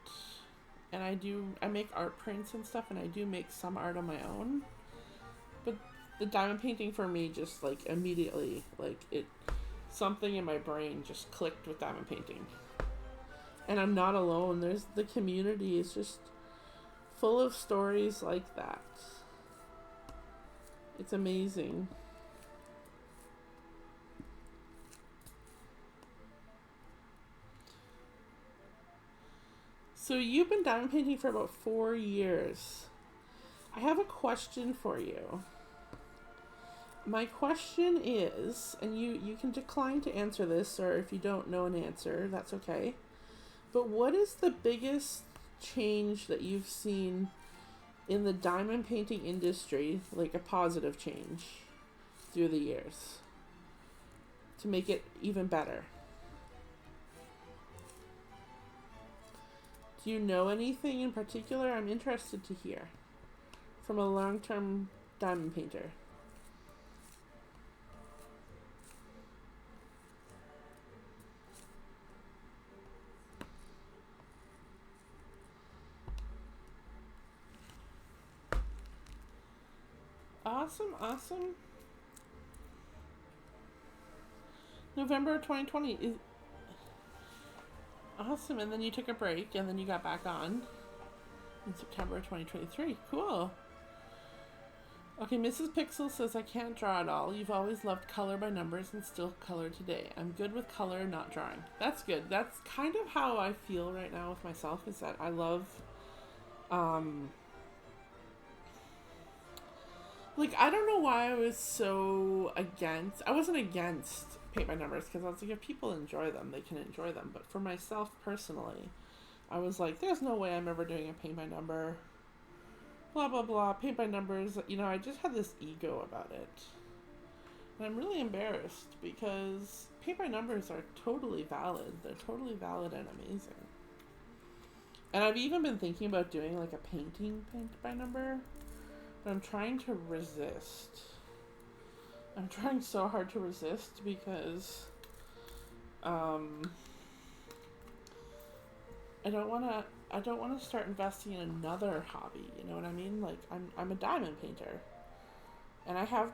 and I make art prints and stuff, and I do make some art on my own. But the diamond painting for me just like immediately, like something in my brain just clicked with diamond painting. And I'm not alone. The community is just full of stories like that. It's amazing. So you've been diamond painting for about 4 years. I have a question for you. My question is, and you can decline to answer this, or if you don't know an answer, that's okay. But what is the biggest change that you've seen in the diamond painting industry, like a positive change through the years, to make it even better? Do you know anything in particular? I'm interested to hear from a long-term diamond painter. Awesome. November 2020 is awesome. And then you took a break, and then you got back on in September 2023. Cool. Okay, Mrs. Pixel says, I can't draw at all. You've always loved color by numbers and still color today. I'm good with color, not drawing. That's good. That's kind of how I feel right now with myself, is that I love Like, I don't know why I was so against. I wasn't against paint by numbers because I was like, if people enjoy them, they can enjoy them. But for myself personally, I was like, there's no way I'm ever doing a paint by number. Blah, blah, blah. Paint by numbers. You know, I just had this ego about it. And I'm really embarrassed because paint by numbers are totally valid. They're totally valid and amazing. And I've even been thinking about doing like a painting paint by number. But I'm trying to resist. I'm trying so hard to resist because I don't want to start investing in another hobby, you know what I mean? Like I'm a diamond painter. And I have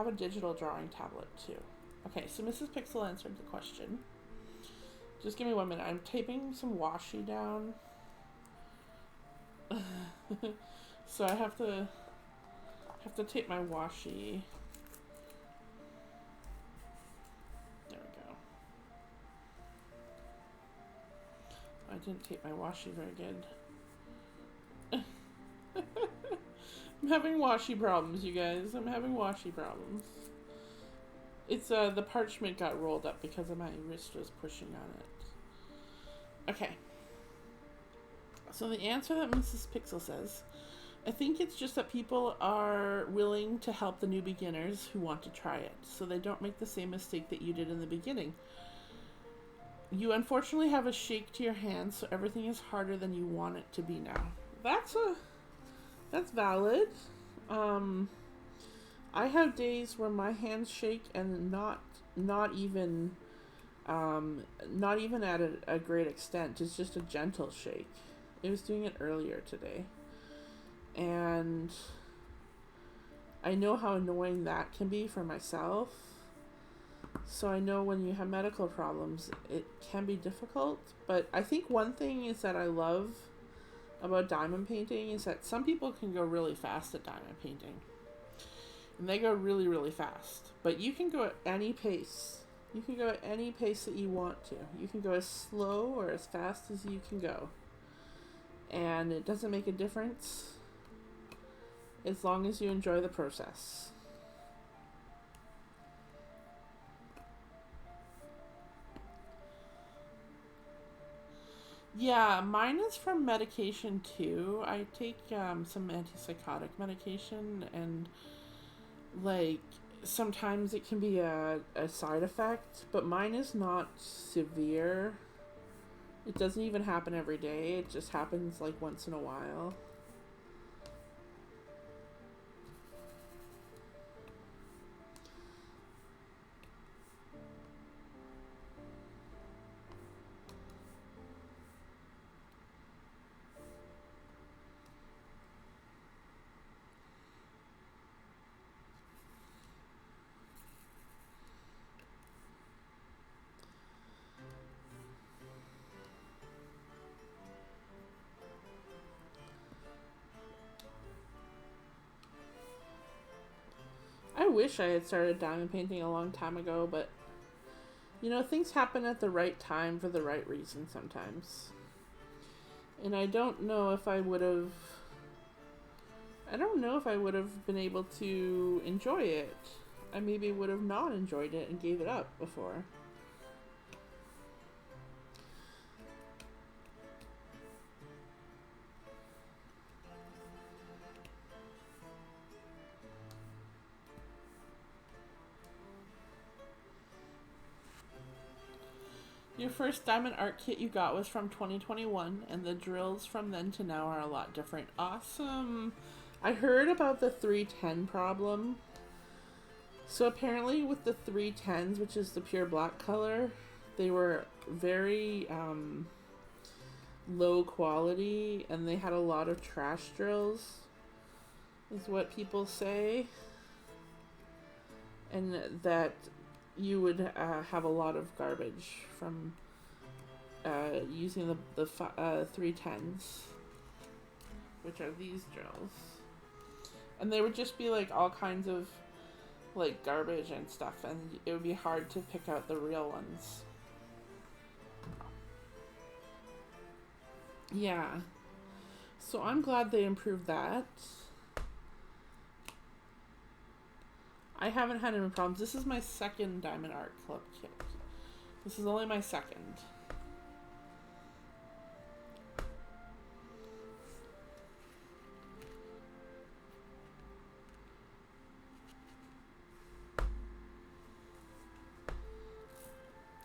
a digital drawing tablet too. Okay, so Mrs. Pixel answered the question. Just give me 1 minute. I'm taping some washi down. So I have to tape my washi. There we go. I didn't tape my washi very good. I'm having washi problems, you guys. I'm having washi problems. It's the parchment got rolled up because of my wrist was pushing on it. Okay. So the answer that Mrs. Pixel says, I think it's just that people are willing to help the new beginners who want to try it, so they don't make the same mistake that you did in the beginning. You unfortunately have a shake to your hands, so everything is harder than you want it to be now. That's valid. I have days where my hands shake and not even at a great extent. It's just a gentle shake. I was doing it earlier today. And I know how annoying that can be for myself. So I know when you have medical problems, it can be difficult. But I think one thing is that I love about diamond painting is that some people can go really fast at diamond painting. And they go really, really fast. But you can go at any pace. You can go at any pace that you want to. You can go as slow or as fast as you can go. And it doesn't make a difference as long as you enjoy the process. Yeah, mine is from medication too. I take some antipsychotic medication, and like sometimes it can be a side effect, but mine is not severe. It doesn't even happen every day. It just happens like once in a while. I wish I had started diamond painting a long time ago, but you know, things happen at the right time for the right reason sometimes. And I don't know if I would have been able to enjoy it. I maybe would have not enjoyed it and gave it up before. Your first diamond art kit you got was from 2021, and the drills from then to now are a lot different. Awesome! I heard about the 310 problem. So apparently with the 310s, which is the pure black color, they were very low quality, and they had a lot of trash drills, is what people say. And that you would have a lot of garbage from using the 310s, which are these drills. And they would just be like all kinds of like garbage and stuff, and it would be hard to pick out the real ones. Yeah. So I'm glad they improved that. I haven't had any problems. This is my second Diamond Art Club kit. This is only my second.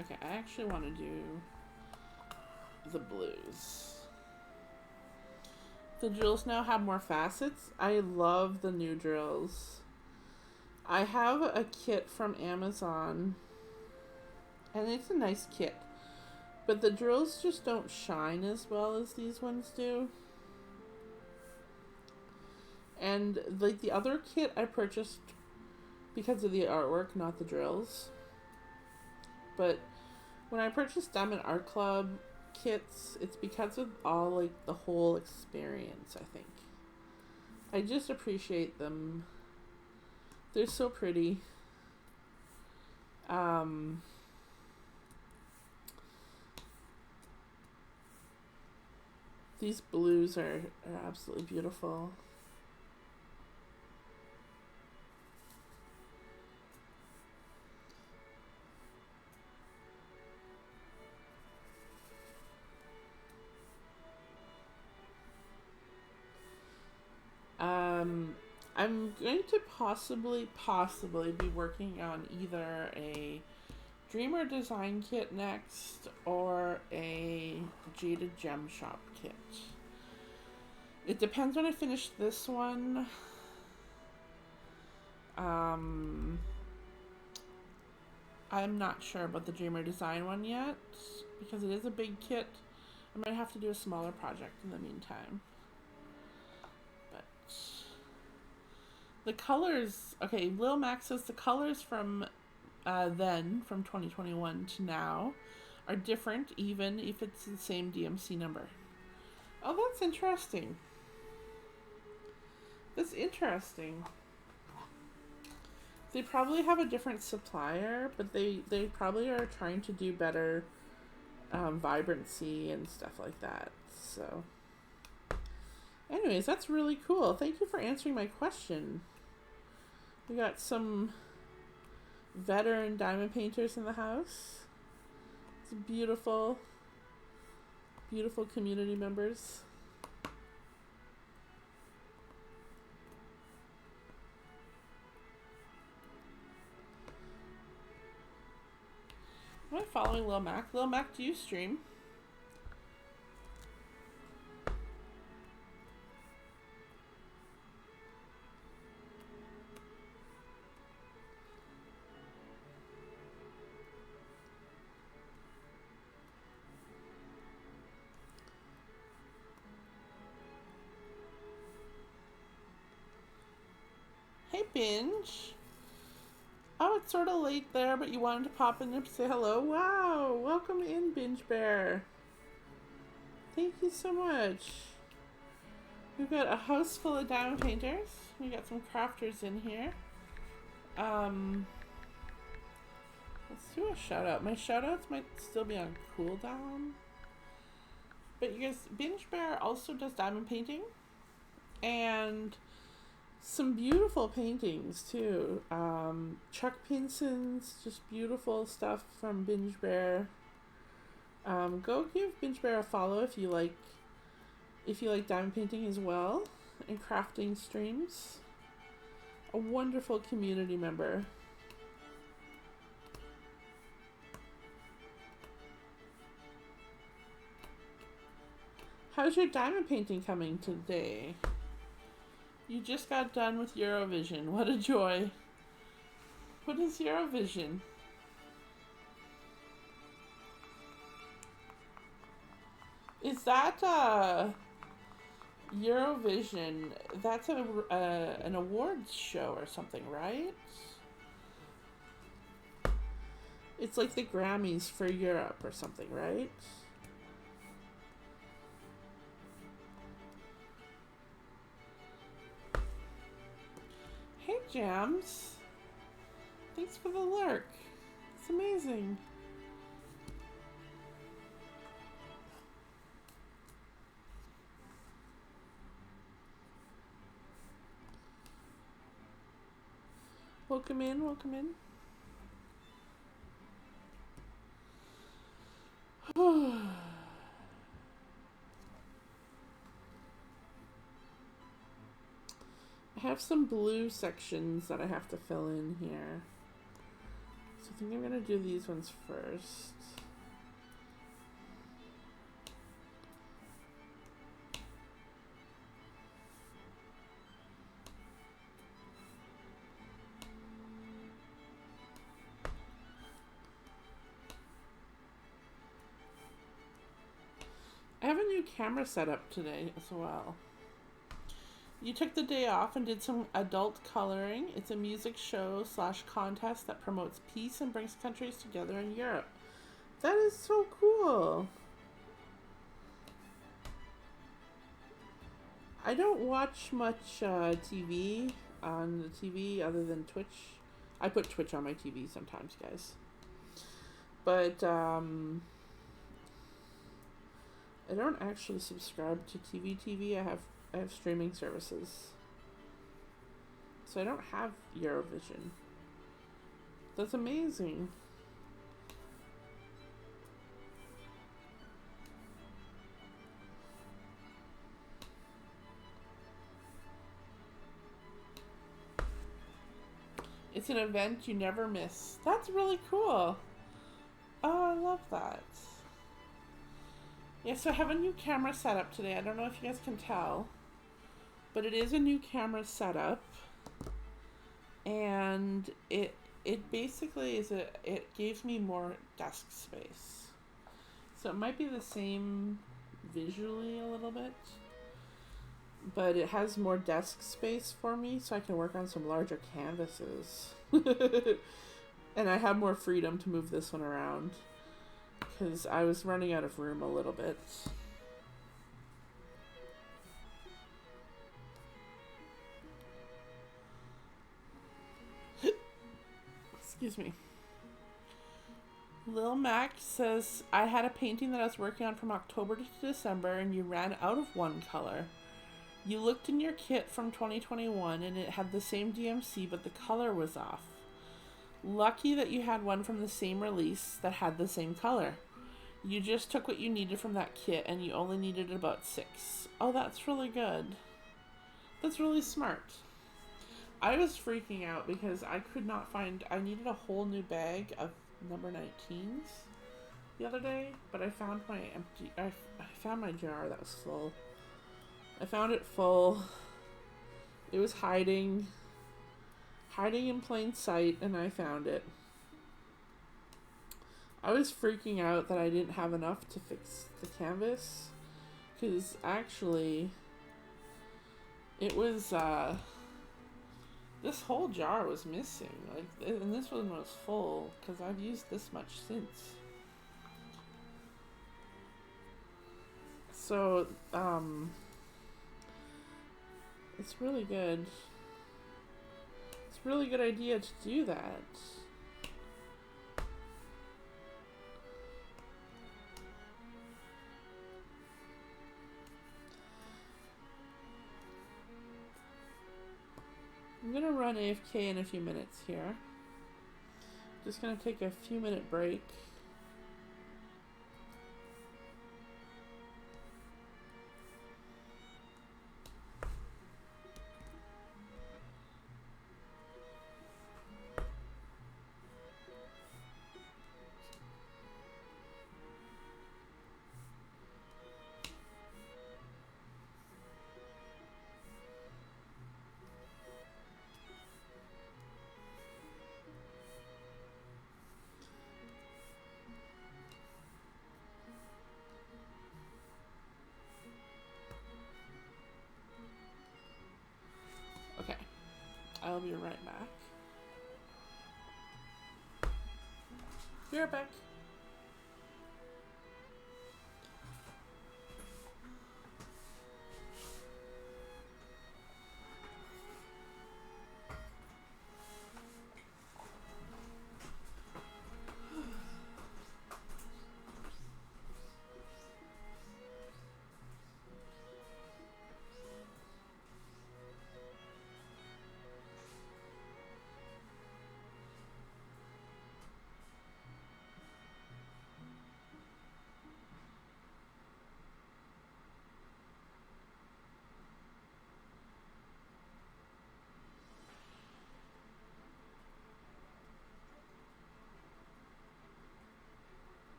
Okay, I actually want to do the blues. The drills now have more facets. I love the new drills. I have a kit from Amazon, and it's a nice kit, but the drills just don't shine as well as these ones do. And like the other kit I purchased because of the artwork, not the drills. But when I purchased Diamond Art Club kits, it's because of all like the whole experience, I think. I just appreciate them. They're so pretty. These blues are absolutely beautiful. I'm going to possibly be working on either a Dreamer design kit next or a Jaded Gem Shop kit. It depends when I finish this one. I'm not sure about the Dreamer design one yet because it is a big kit. I might have to do a smaller project in the meantime. But the colors, okay, Lil Max says the colors from from 2021 to now are different even if it's the same DMC number. Oh, that's interesting. That's interesting. They probably have a different supplier, but they probably are trying to do better vibrancy and stuff like that. So anyways, that's really cool. Thank you for answering my question. We got some veteran diamond painters in the house. It's beautiful, beautiful community members. Am I following Lil Mac? Lil Mac, do you stream? Hey, Binge. Oh, it's sort of late there, but you wanted to pop in and say hello. Wow, welcome in, Binge Bear. Thank you so much. We've got a house full of diamond painters. We got some crafters in here. Let's do a shout out. My shout outs might still be on cooldown. But you guys, Binge Bear also does diamond painting. And some beautiful paintings too. Chuck Pinson's just beautiful stuff from Binge Bear. Go give Binge Bear a follow if you like diamond painting as well and crafting streams. A wonderful community member. How's your diamond painting coming today? You just got done with Eurovision. What a joy. What is Eurovision? Is that Eurovision? That's an awards show or something, right? It's like the Grammys for Europe or something, right? Hey, Jams. Thanks for the lurk. It's amazing. Welcome in, welcome in. I have some blue sections that I have to fill in here. So I think I'm going to do these ones first. I have a new camera set up today as well. You took the day off and did some adult coloring. It's a music show / contest that promotes peace and brings countries together in Europe. That is so cool. I don't watch much TV on the TV other than Twitch. I put Twitch on my TV sometimes, guys. But I don't actually subscribe to TV. I have streaming services. So I don't have Eurovision. That's amazing. It's an event you never miss. That's really cool. Oh, I love that. Yeah, so I have a new camera setup today. I don't know if you guys can tell, but it is a new camera setup, and it basically it gives me more desk space. So it might be the same visually a little bit, but it has more desk space for me, so I can work on some larger canvases. And I have more freedom to move this one around, because I was running out of room a little bit. Excuse me. Lil Mac says, I had a painting that I was working on from October to December and you ran out of one color. You looked in your kit from 2021 and it had the same DMC but the color was off. Lucky that you had one from the same release that had the same color. You just took what you needed from that kit and you only needed about 6. Oh, that's really good. That's really smart. I was freaking out because I could not find, I needed a whole new bag of number 19s the other day, but I found my I found my jar that was full. I found it full. It was hiding in plain sight, and I found it. I was freaking out that I didn't have enough to fix the canvas, because actually it was this whole jar was missing, like, and this one was full because I've used this much since. So it's really good. It's a really good idea to do that. I'm gonna run AFK in a few minutes here. Just gonna take a few minute break. Okay, I'll be right back. Be right back.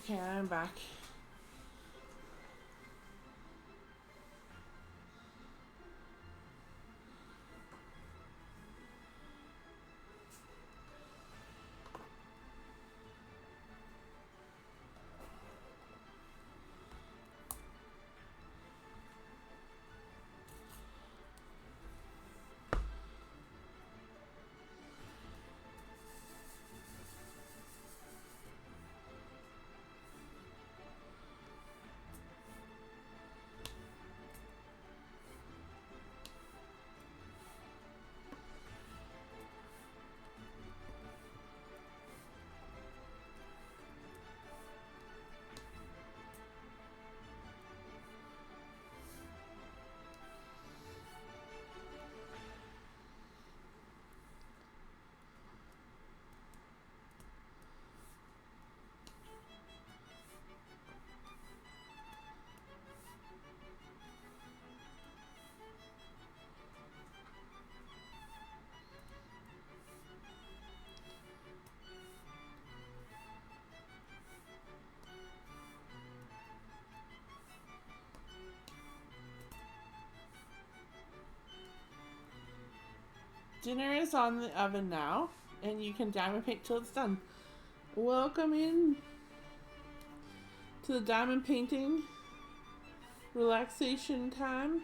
Okay, I'm back. Dinner is on the oven now, and you can diamond paint till it's done. Welcome in to the diamond painting relaxation time.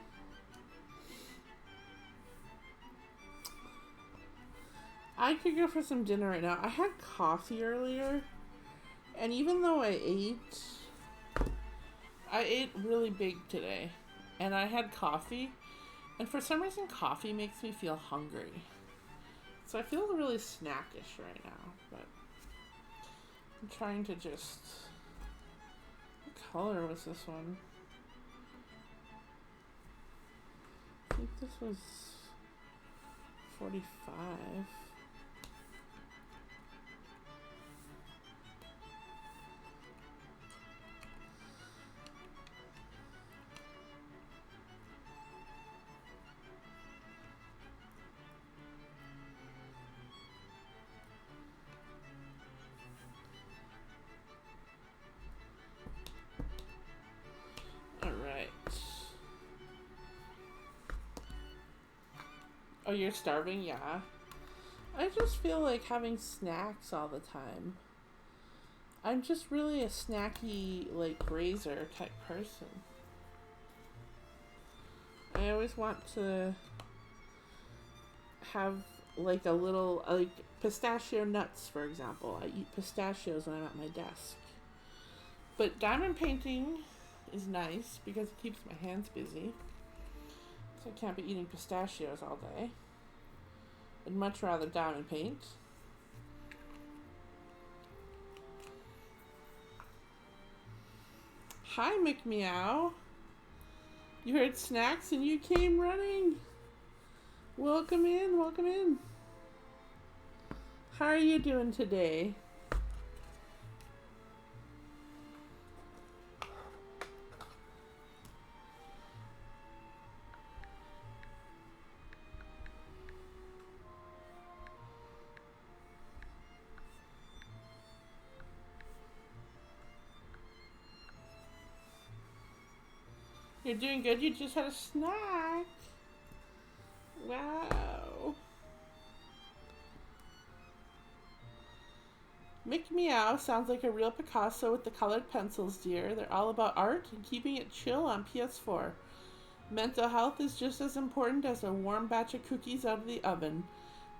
I could go for some dinner right now. I had coffee earlier, and even though I ate really big today, and I had coffee, and for some reason coffee makes me feel hungry. So I feel really snackish right now, but I'm trying to just... What color was this one? I think this was 45. Oh, you're starving? Yeah. I just feel like having snacks all the time. I'm just really a snacky, like, grazer type person. I always want to have, like, a little, like, pistachio nuts, for example. I eat pistachios when I'm at my desk. But diamond painting is nice because it keeps my hands busy. So I can't be eating pistachios all day. I'd much rather diamond paint. Hi, McMeow. You heard snacks and you came running. Welcome in, welcome in. How are you doing today? You're doing good. You just had a snack. Wow. McMeow sounds like a real Picasso with the colored pencils, dear. They're all about art and keeping it chill on PS4. Mental health is just as important as a warm batch of cookies out of the oven.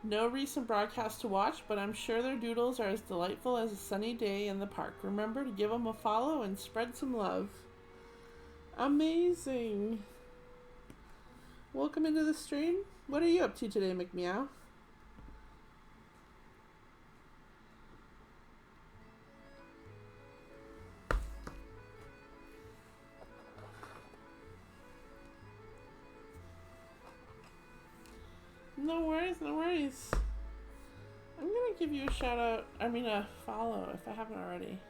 No recent broadcast to watch, but I'm sure their doodles are as delightful as a sunny day in the park. Remember to give them a follow and spread some love. Amazing. Welcome into the stream. What are you up to today, McMeow? No worries, no worries. I'm gonna give you a shout out, a follow if I haven't already.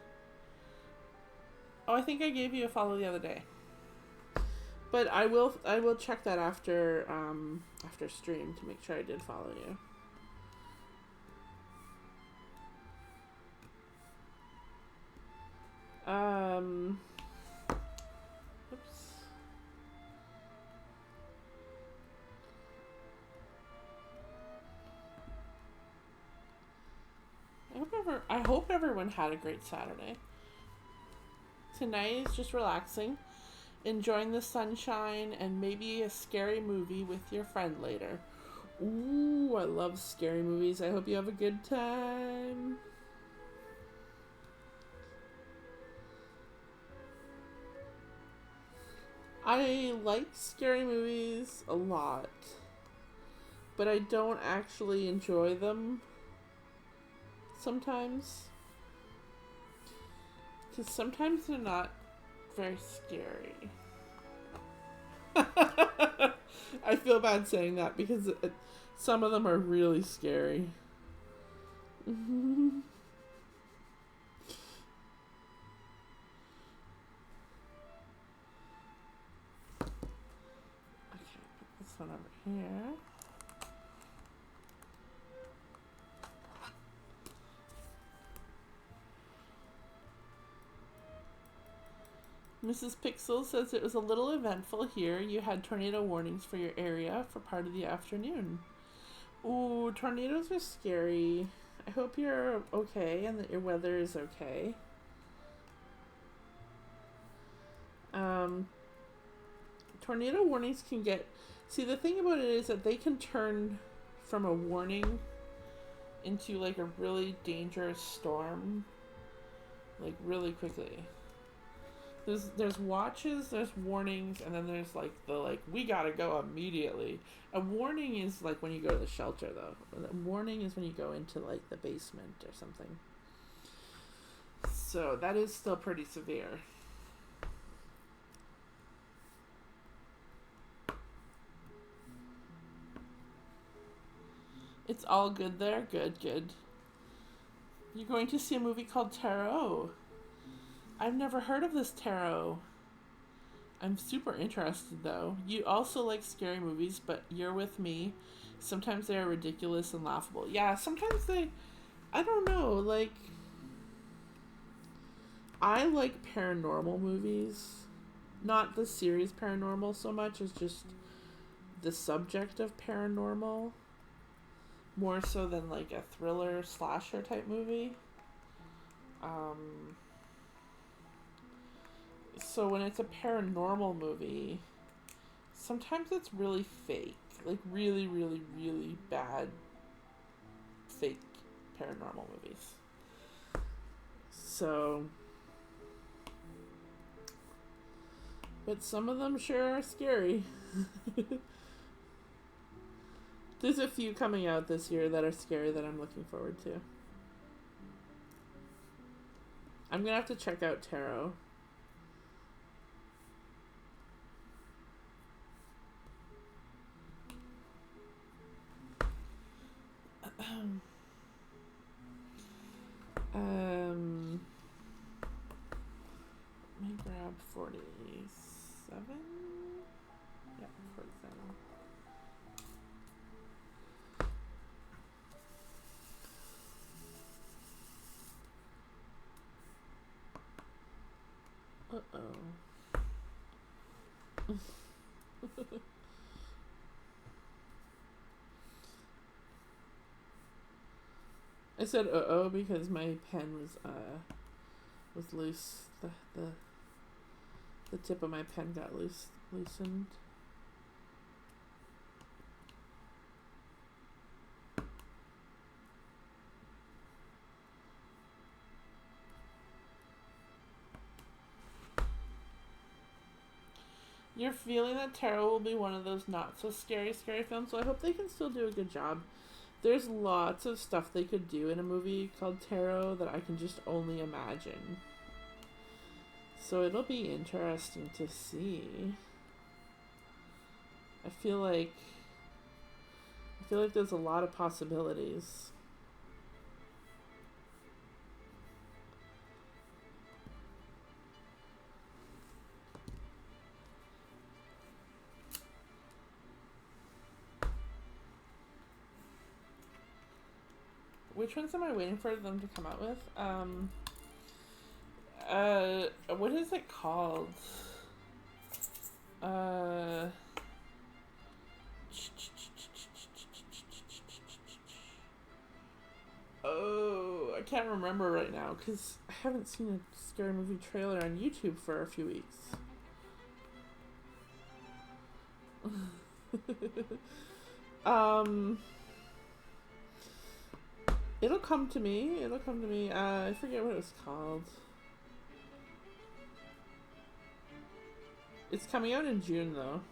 Oh, I think I gave you a follow the other day. But I will check that after stream to make sure I did follow you. everyone had a great Saturday. Tonight is just relaxing, enjoying the sunshine, and maybe a scary movie with your friend later. Ooh, I love scary movies. I hope you have a good time. I like scary movies a lot, but I don't actually enjoy them sometimes. Because sometimes they're not very scary. I feel bad saying that because some of them are really scary. Okay, put this one over here. Mrs. Pixel says it was a little eventful here. You had tornado warnings for your area for part of the afternoon. Ooh, tornadoes are scary. I hope you're okay and that your weather is okay. Tornado warnings can get... See, the thing about it is that they can turn from a warning into like a really dangerous storm, like really quickly. There's watches, there's warnings, and then there's like the we gotta go immediately. A warning is like when you go to the shelter though. A warning is when you go into like the basement or something. So that is still pretty severe. It's all good there? Good. You're going to see a movie called Tarot. I've never heard of this Tarot. I'm super interested though. You also like scary movies, but you're with me. Sometimes they are ridiculous and laughable. Yeah, sometimes I don't know, like, I like paranormal movies. Not the series Paranormal so much as just the subject of paranormal. More so than like a thriller slasher type movie. So when it's a paranormal movie, sometimes it's really fake. Like really, really, really bad fake paranormal movies. So, but some of them sure are scary. There's a few coming out this year that are scary that I'm looking forward to. I'm gonna have to check out Tarot. Let me grab 47. Yeah, 47. I said because my pen was loose. The tip of my pen got loosened. You're feeling that Tarot will be one of those not so scary films, so I hope they can still do a good job. There's lots of stuff they could do in a movie called Tarot that I can just only imagine. So it'll be interesting to see. I feel like there's a lot of possibilities. Which ones am I waiting for them to come out with? What is it called? Oh, I can't remember right now because I haven't seen a scary movie trailer on YouTube for a few weeks. um, it'll come to me. It'll come to me. I forget what it was called. It's coming out in June, though.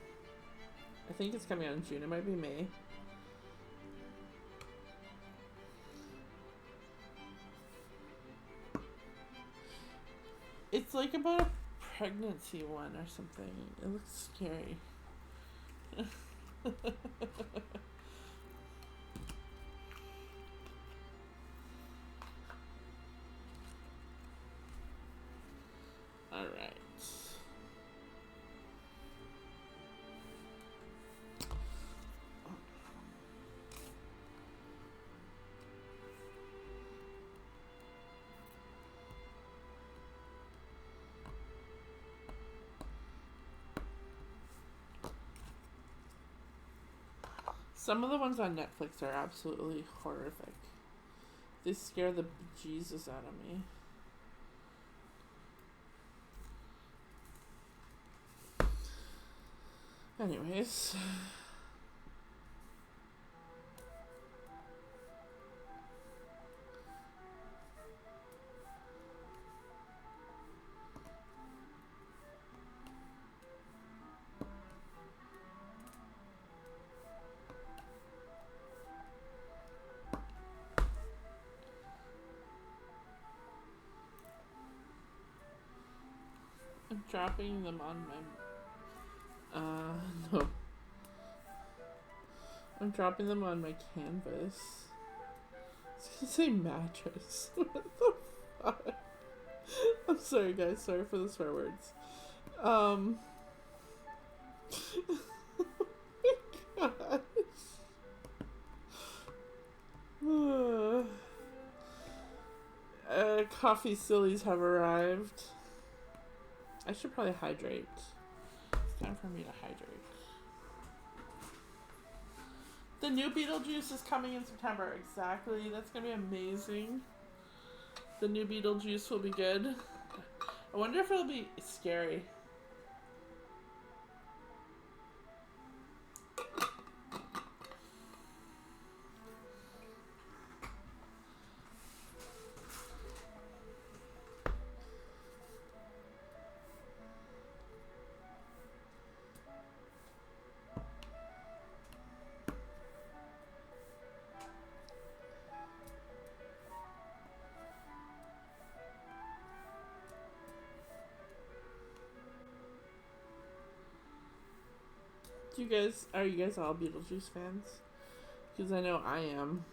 I think it's coming out in June. It might be May. It's like about a pregnancy one or something. It looks scary. Alright. Some of the ones on Netflix are absolutely horrific. They scare the bejesus out of me. Anyways. I'm dropping them on my... no. I'm dropping them on my canvas. It's gonna say mattress. What the fuck? I'm sorry, guys. Sorry for the swear words. Oh my gosh. Coffee sillies have arrived. I should probably hydrate. It's time for me to hydrate. The new Beetlejuice is coming in September. Exactly. That's going to be amazing. The new Beetlejuice will be good. I wonder if it'll be scary. Are you guys all Beetlejuice fans? Because I know I am.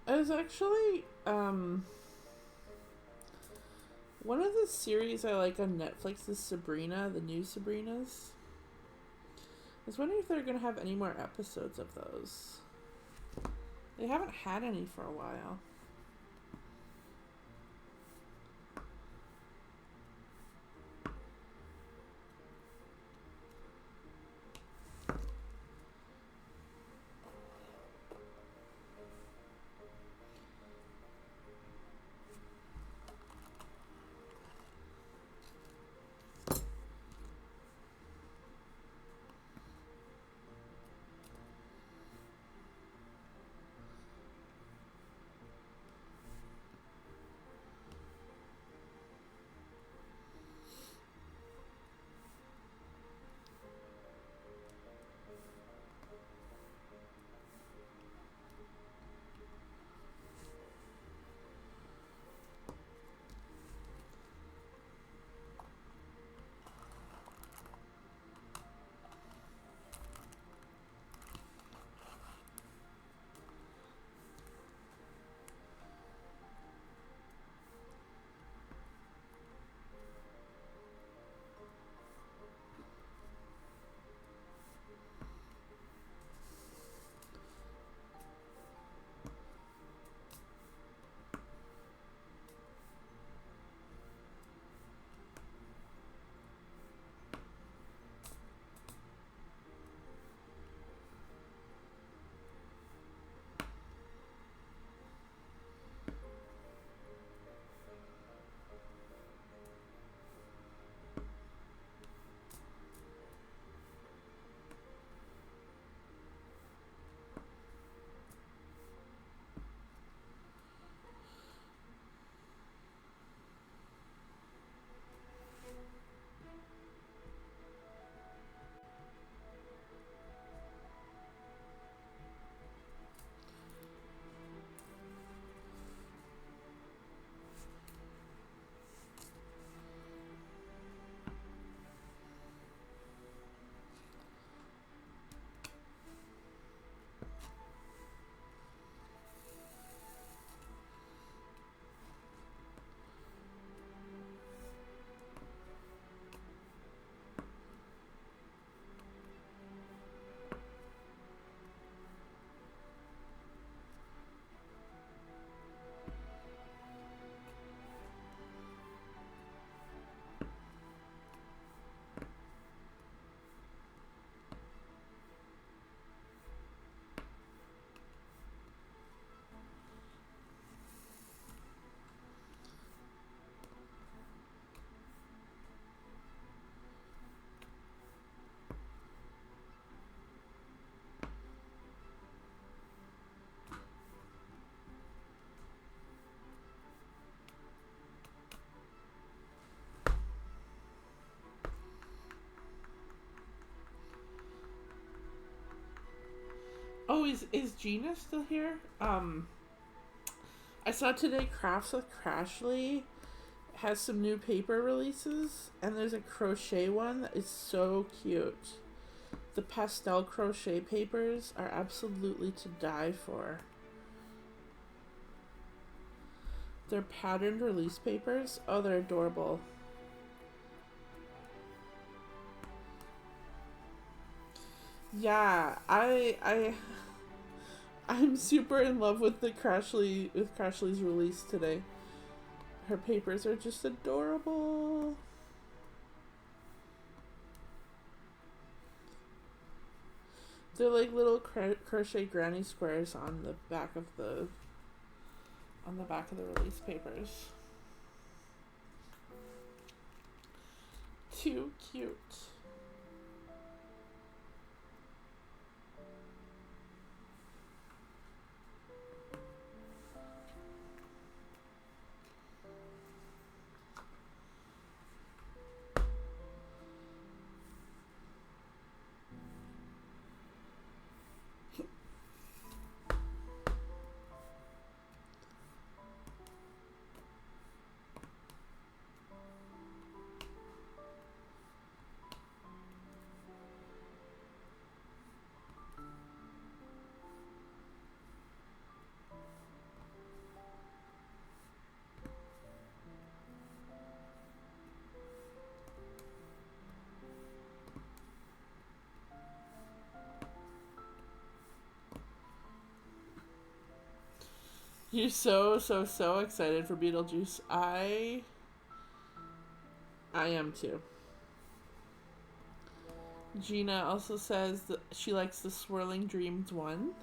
I was actually, one of the series I like on Netflix is Sabrina, the new Sabrinas. I was wondering if they're going to have any more episodes of those. They haven't had any for a while. is Gina still here? I saw today Crafts with Crashly has some new paper releases, and there's a crochet one that is so cute. The pastel crochet papers are absolutely to die for. They're patterned release papers. Oh, they're adorable. Yeah, I'm super in love with Crashly's release today. Her papers are just adorable. They're like little crochet granny squares on the back of the release papers. Too cute. You're so excited for Beetlejuice. I am too. Gina also says that she likes the Swirling Dreams one.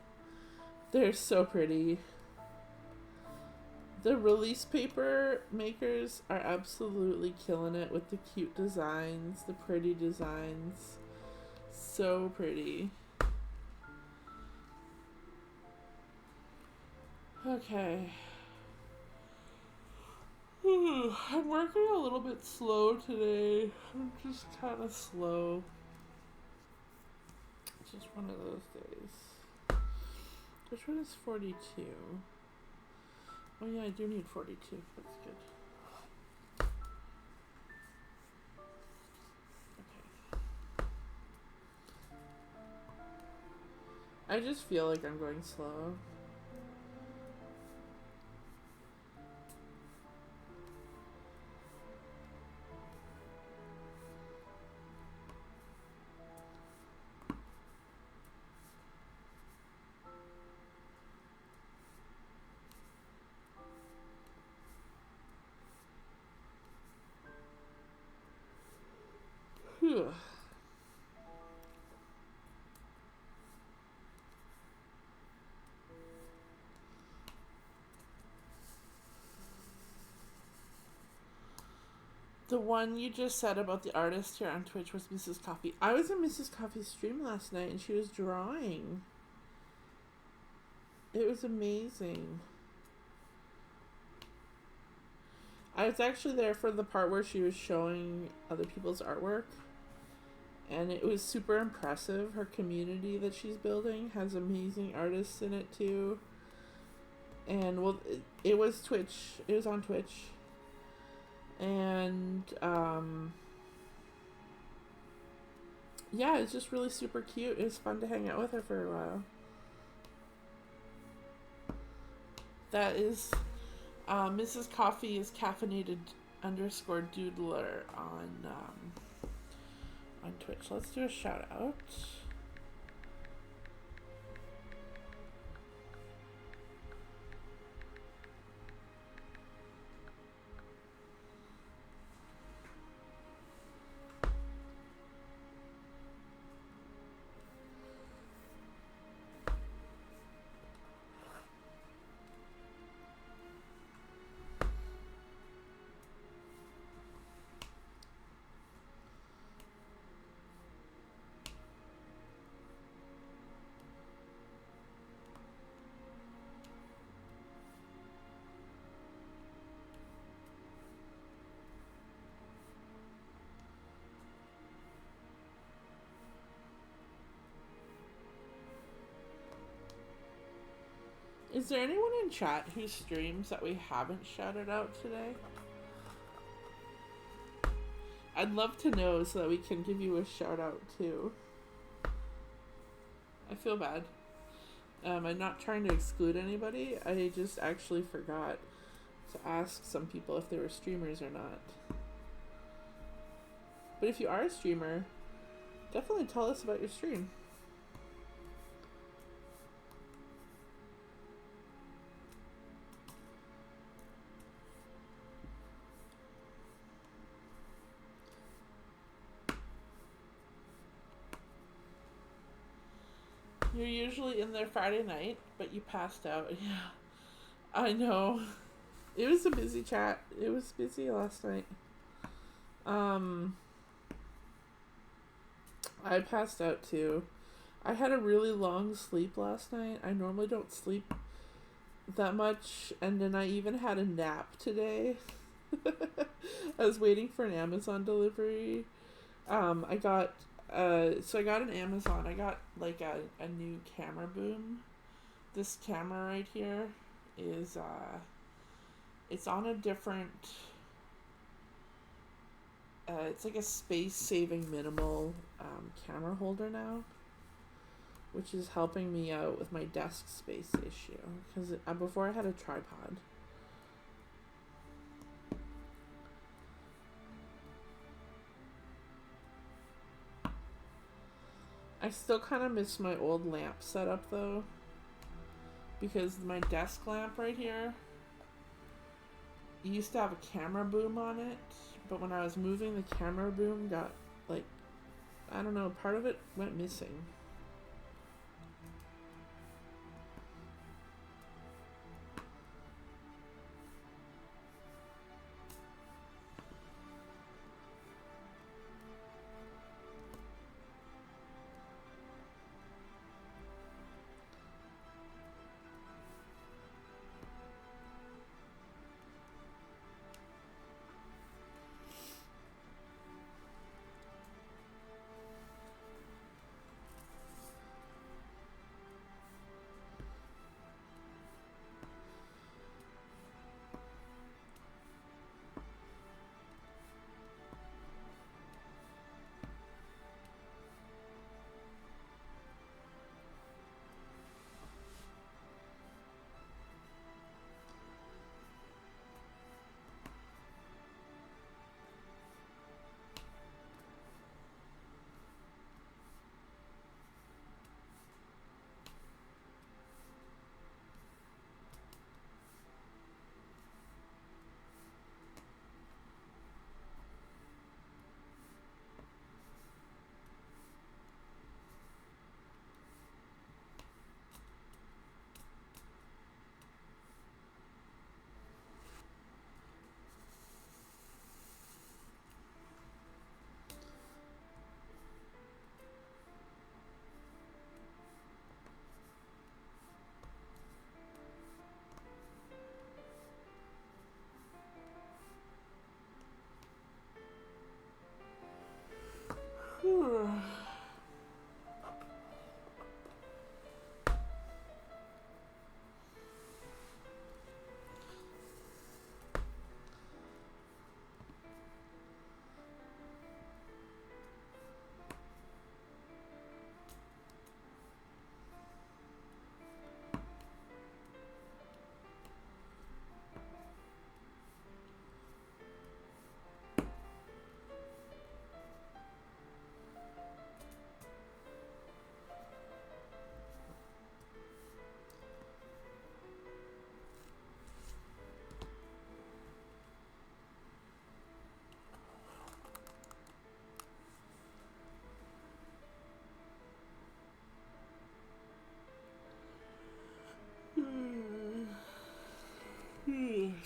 They're so pretty. The release paper makers are absolutely killing it with the cute designs, the pretty designs. So pretty. Okay. I'm working a little bit slow today. I'm just kind of slow. It's just one of those days. Which one is 42? Oh yeah, I do need 42. That's good. Okay. I just feel like I'm going slow. Whew. The one you just said about the artist here on Twitch was Mrs. Coffee. I was in Mrs. Coffee's stream last night and she was drawing. It was amazing. I was actually there for the part where she was showing other people's artwork. And it was super impressive. Her community that she's building has amazing artists in it too. And well, it was Twitch. It was on Twitch. And yeah, it's just really super cute. It was fun to hang out with her for a while. That is Mrs. Coffee is caffeinated _doodler on Twitch. Let's do a shout out. Is there anyone in chat who streams that we haven't shouted out today? I'd love to know so that we can give you a shout out too. I feel bad. I'm not trying to exclude anybody. I just actually forgot to ask some people if they were streamers or not. But if you are a streamer, definitely tell us about your stream. You're usually in there Friday night, but you passed out. Yeah, I know. It was a busy chat. It was busy last night. I passed out too. I had a really long sleep last night. I normally don't sleep that much, and then I even had a nap today. I was waiting for an Amazon delivery. I got an Amazon. I got like a new camera boom. This camera right here is it's on a different it's like a space-saving minimal camera holder now, which is helping me out with my desk space issue, because before I had a tripod. I still kind of miss my old lamp setup though, because my desk lamp right here used to have a camera boom on it, but when I was moving, the camera boom got, like, I don't know, part of it went missing.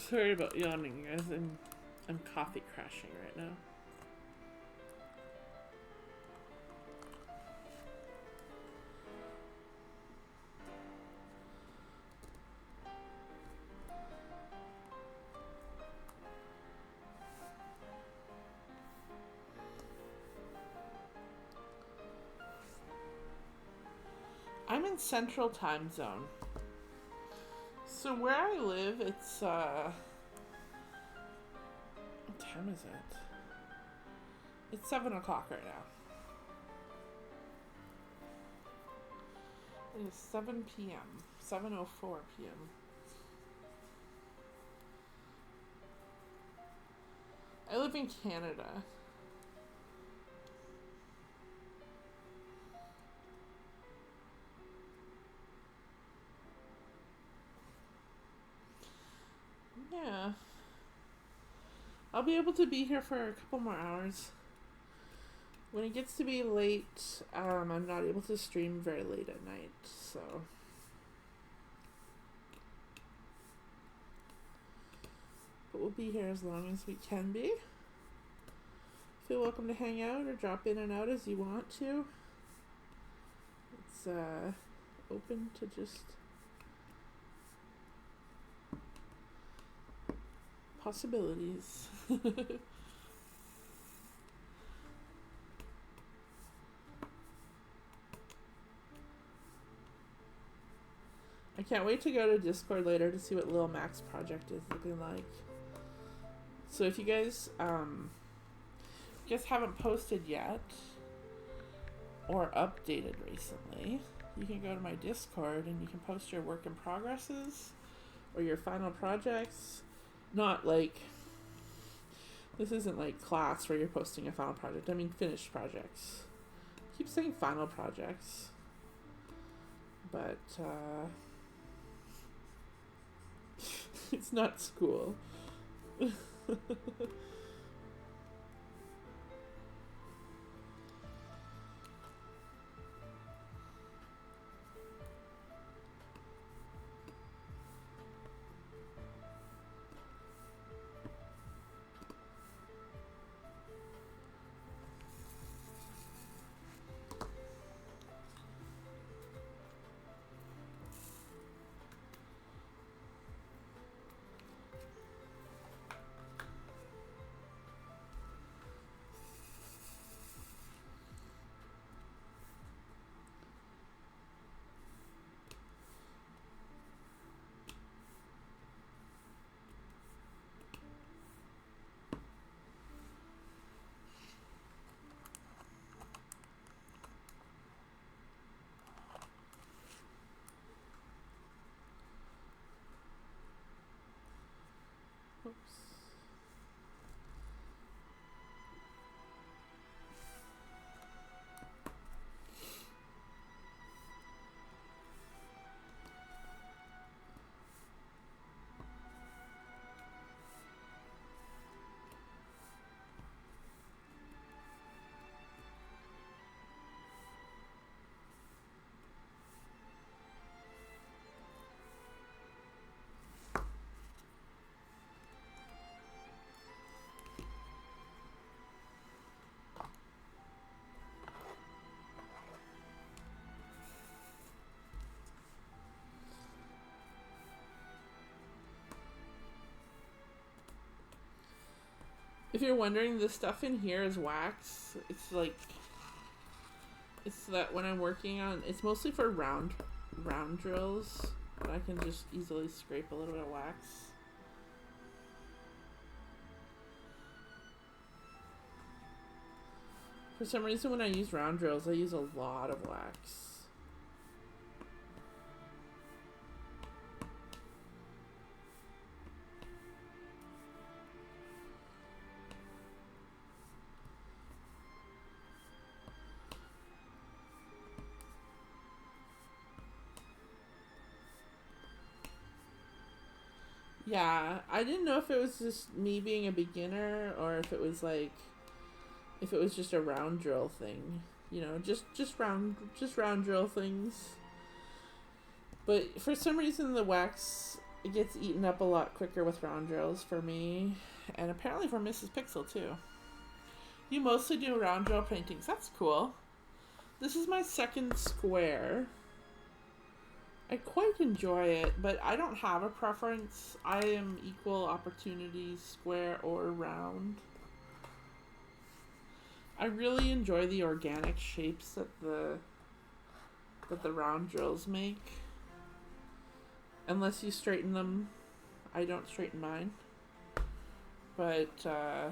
Sorry about yawning, guys. I'm coffee crashing right now. I'm in Central Time Zone. So where I live, it's what time is it? It's 7 o'clock right now. It is 7 p.m. 7:04 p.m. I live in Canada. Yeah. I'll be able to be here for a couple more hours. When it gets to be late, I'm not able to stream very late at night, so. But we'll be here as long as we can be. Feel welcome to hang out or drop in and out as you want to. It's open to just possibilities. I can't wait to go to Discord later to see what Lil Mac's project is looking like. So if you guys haven't posted yet or updated recently, you can go to my Discord and you can post your work in progresses or your final projects. Not like, this isn't like class where you're posting a final project. I mean finished projects. I keep saying final projects. But it's not school. Oops. If you're wondering, the stuff in here is wax. It's like, it's that when I'm working on, it's mostly for round drills, but I can just easily scrape a little bit of wax. For some reason, when I use round drills, I use a lot of wax. Yeah, I didn't know if it was just me being a beginner or if it was like, if it was just a round drill thing, you know, just round drill things. But for some reason the wax, it gets eaten up a lot quicker with round drills for me, and apparently for Mrs. Pixel too. You mostly do round drill paintings. That's cool. This is my second square. I quite enjoy it, but I don't have a preference. I am equal opportunity, square or round. I really enjoy the organic shapes that the round drills make. unless you straighten them. I don't straighten mine, but I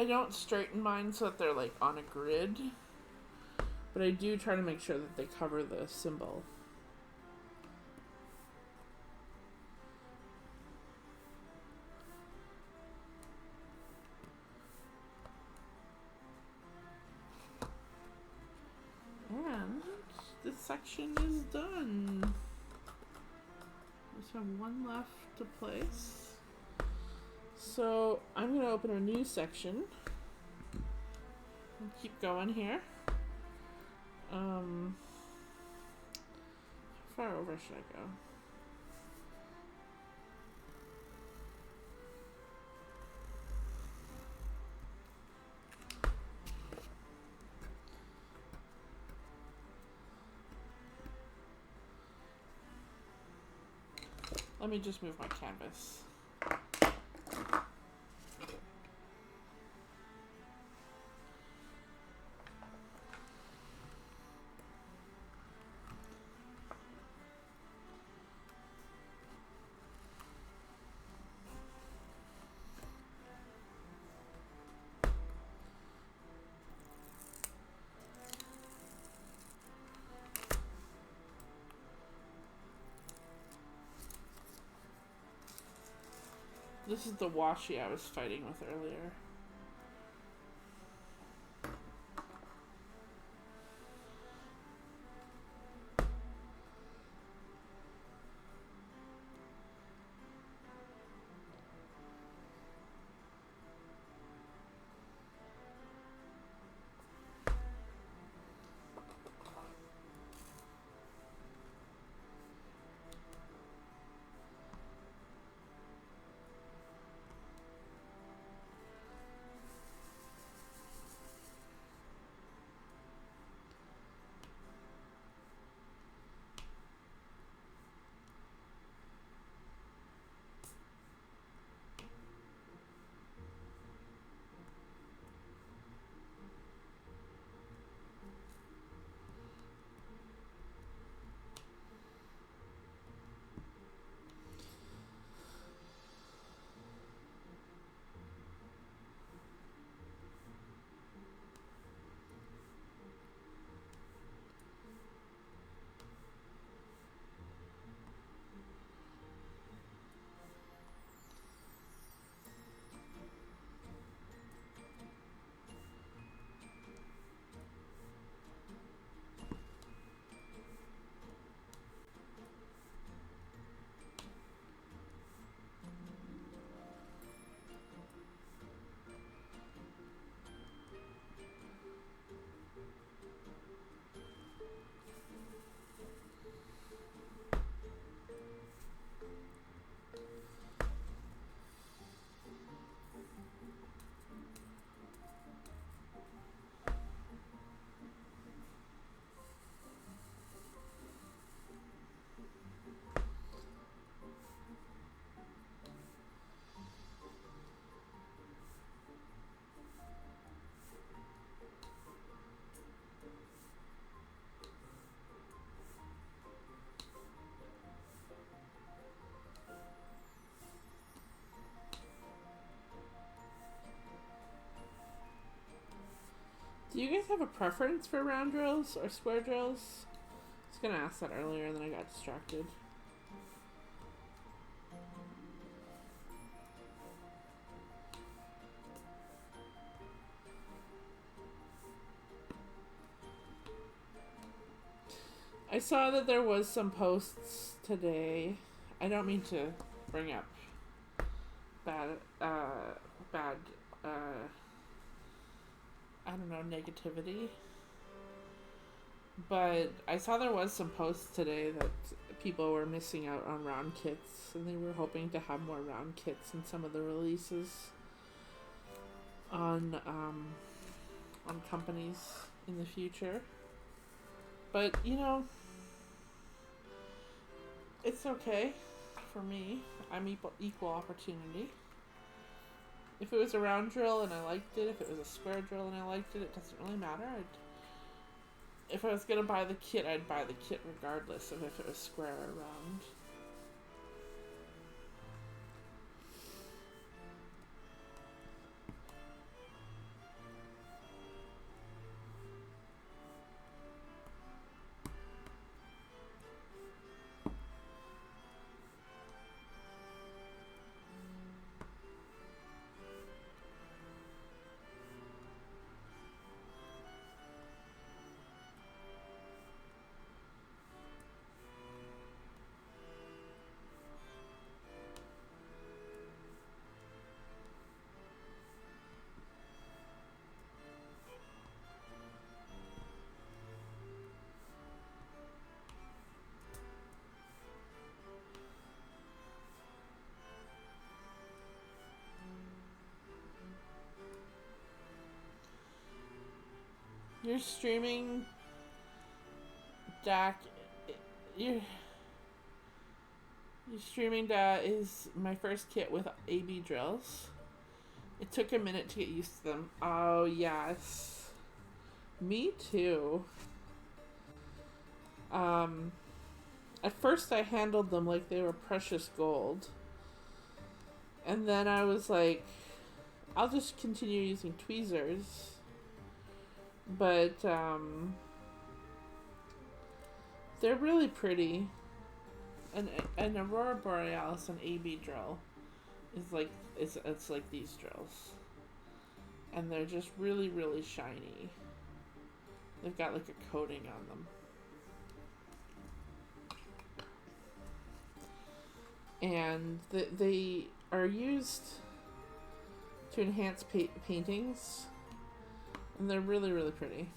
don't straighten mine so that they're like on a grid, but I do try to make sure that they cover the symbol. And this section is done. Just have one left to place. So I'm going to open a new section and keep going here. How far over should I go? Let me just move my canvas. This is the washi I was fighting with earlier. Do you guys have a preference for round drills or square drills? I was gonna ask that earlier and then I got distracted. I saw that there was some posts today. I don't mean to bring up bad, I don't know, negativity. But I saw there was some posts today that people were missing out on round kits, and they were hoping to have more round kits in some of the releases on companies in the future. But you know, it's okay for me. I'm equal opportunity. If it was a round drill and I liked it, if it was a square drill and I liked it, it doesn't really matter. if I was gonna buy the kit, I'd buy the kit regardless of if it was square or round. Your streaming deck, your streaming deck is my first kit with AB drills. It took a minute to get used to them. Oh yes, me too. At first I handled them like they were precious gold, and then I was like, I'll just continue using tweezers. But they're really pretty. An Aurora Borealis, an AB drill, is like it's like these drills, and they're just really really shiny. They've got like a coating on them, and they are used to enhance paintings. And they're really, really pretty.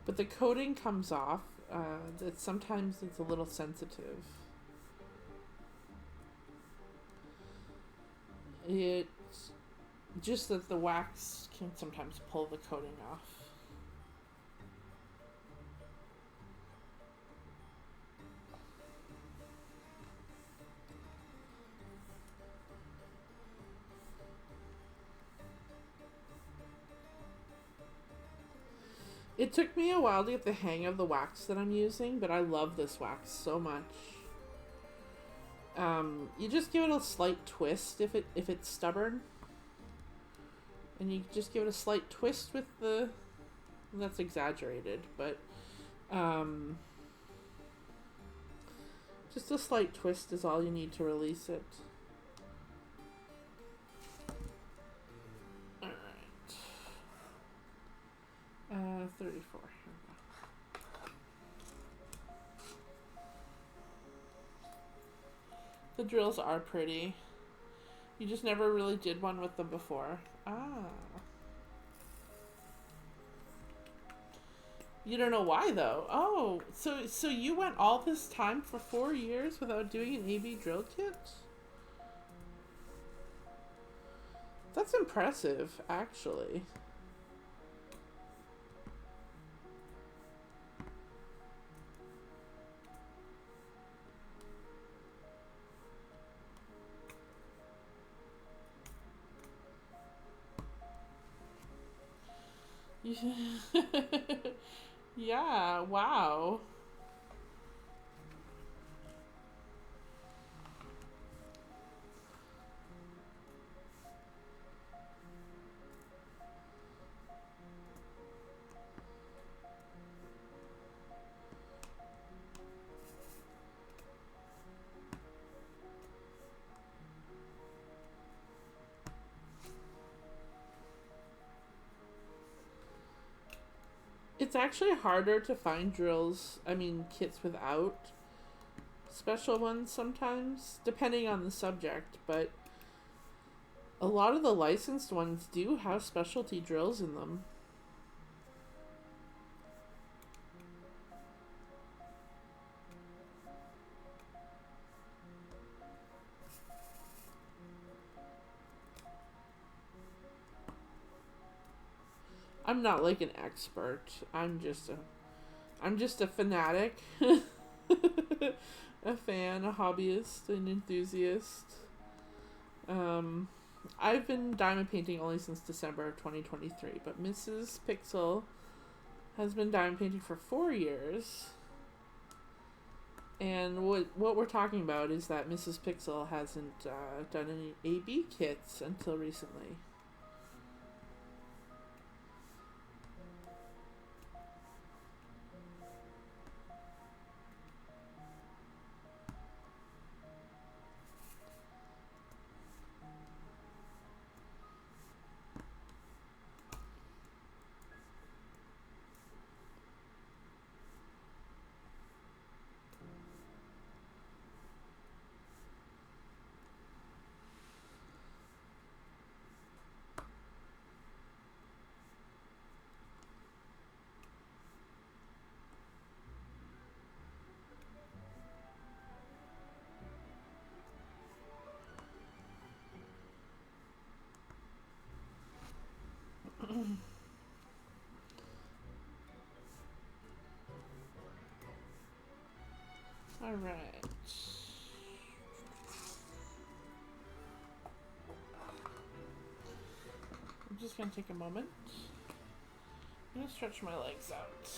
But the coating comes off. Sometimes it's a little sensitive. It's just that the wax can sometimes pull the coating off. It took me a while to get the hang of the wax that I'm using, but I love this wax so much. You just give it a slight twist if it's stubborn, and you just give it a slight twist with the. That's exaggerated, but just a slight twist is all you need to release it. 34. The drills are pretty. You just never really did one with them before. You don't know why though. Oh, so you went all this time for 4 years without doing an AB drill kit? That's impressive, actually. Yeah, wow. It's actually harder to find kits without special ones sometimes, depending on the subject, but a lot of the licensed ones do have specialty drills in them. I'm not like an expert. I'm just a fanatic, a fan, a hobbyist, an enthusiast. I've been diamond painting only since December of 2023, but Mrs. Pixel has been diamond painting for 4 years. And what we're talking about is that Mrs. Pixel hasn't done any AB kits until recently. All right. I'm just gonna take a moment. I'm gonna stretch my legs out.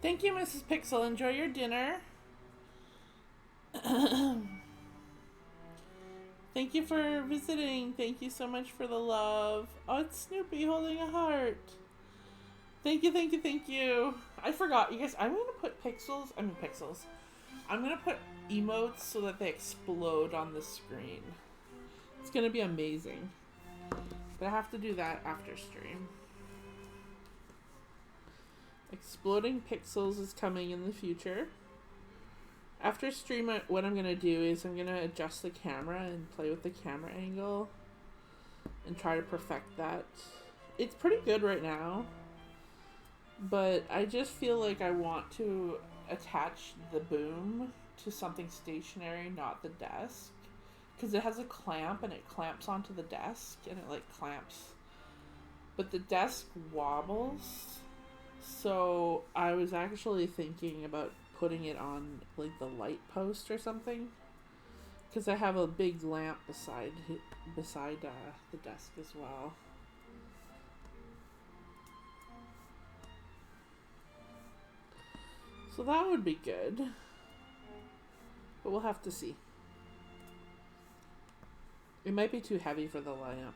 Thank you, Mrs. Pixel. Enjoy your dinner. Thank you for visiting. Thank you so much for the love. Oh, it's Snoopy holding a heart. Thank you, thank you, thank you. I forgot, you guys, I'm going to put pixels. I'm going to put emotes so that they explode on the screen. It's going to be amazing. But I have to do that after stream. Exploding pixels is coming in the future. After stream, what I'm going to do is I'm going to adjust the camera and play with the camera angle and try to perfect that. It's pretty good right now, But I just feel like I want to attach the boom to something stationary, not the desk. Because it has a clamp and it clamps onto the desk and it like clamps. But the desk wobbles. So I was actually thinking about putting it on like the light post or something. Because I have a big lamp beside the desk as well. So that would be good. But we'll have to see. It might be too heavy for the lamp.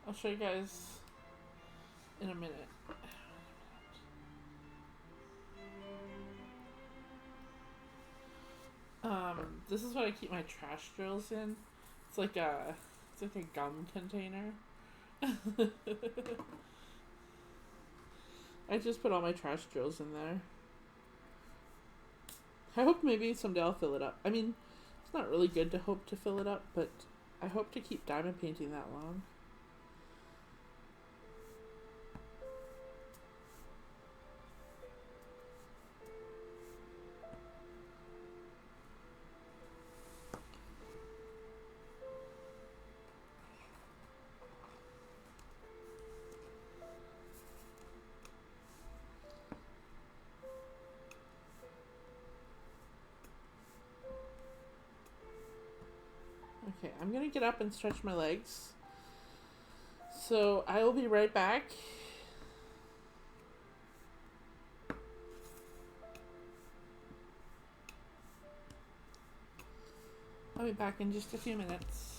I'll show you guys in a minute. This is what I keep my trash drills in. It's like a gum container. I just put all my trash drills in there. I hope maybe someday I'll fill it up. I mean, it's not really good to hope to fill it up, but I hope to keep diamond painting that long. Okay, I'm gonna get up and stretch my legs. So I will be right back. I'll be back in just a few minutes.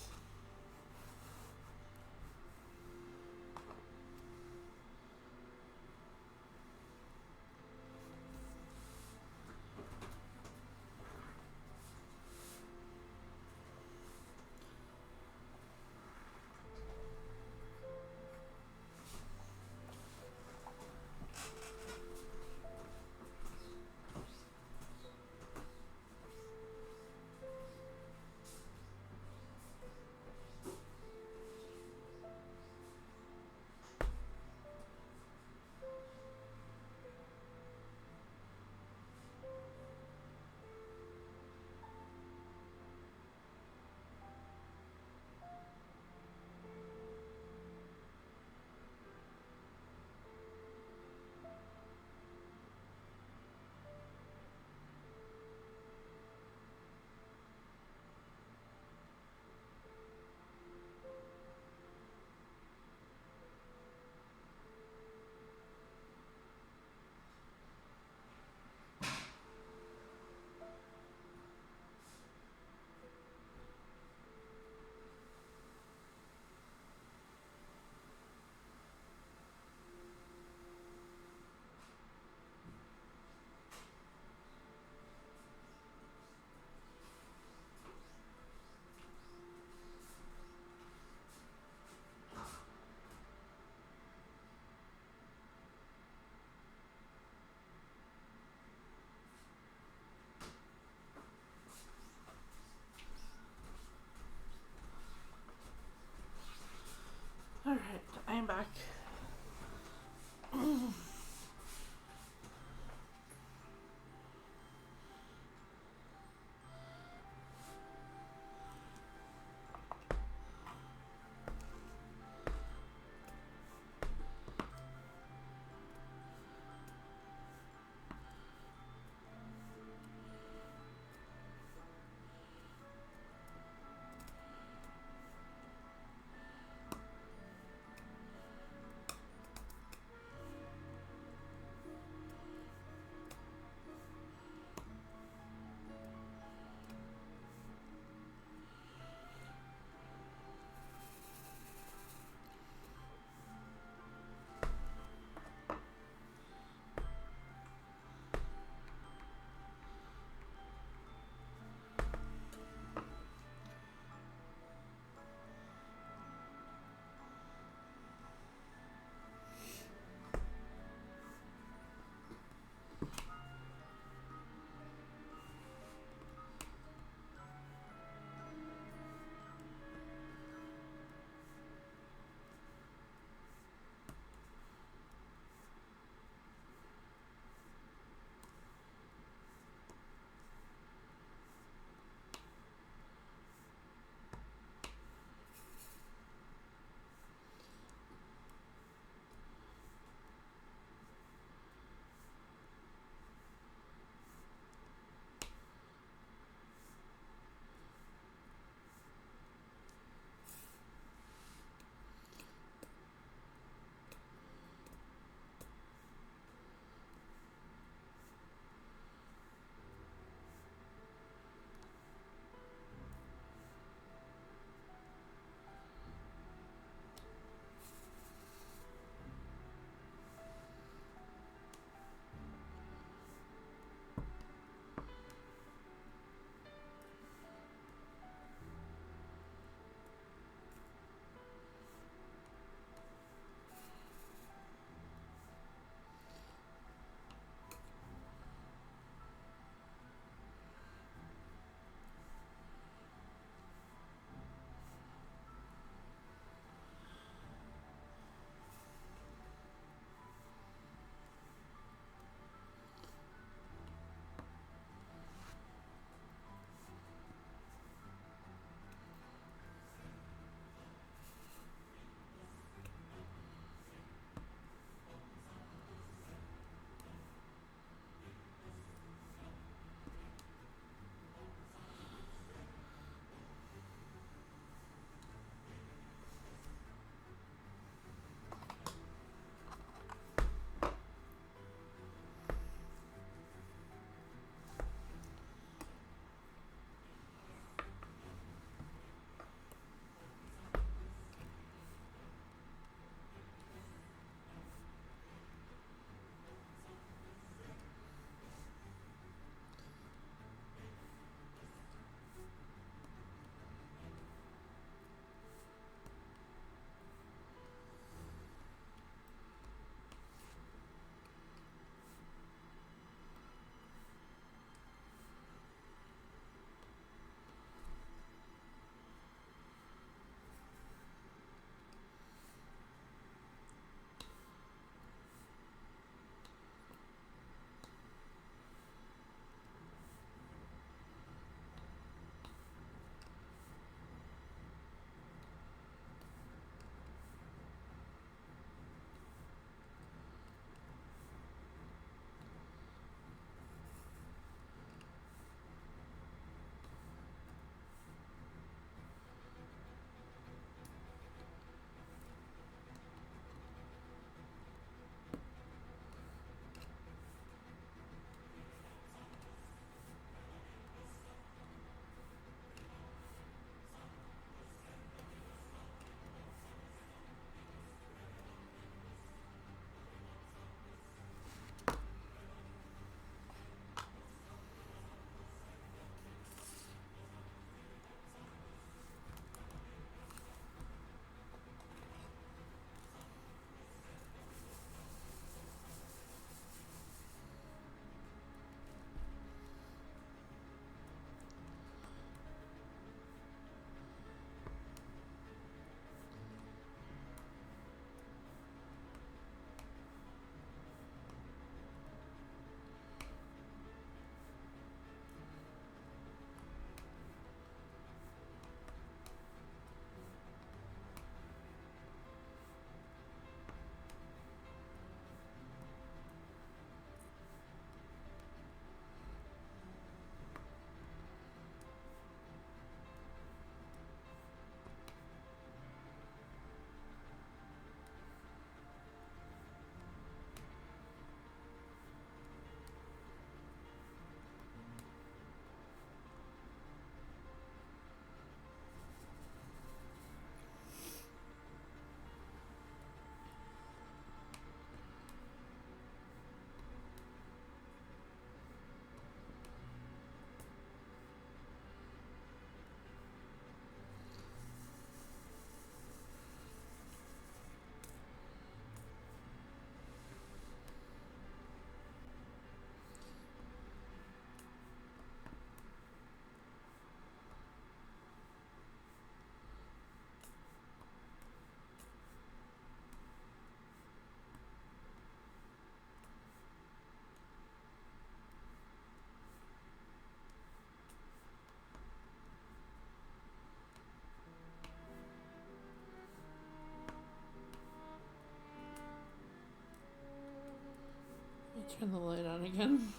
Turn the light on again.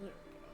There we go.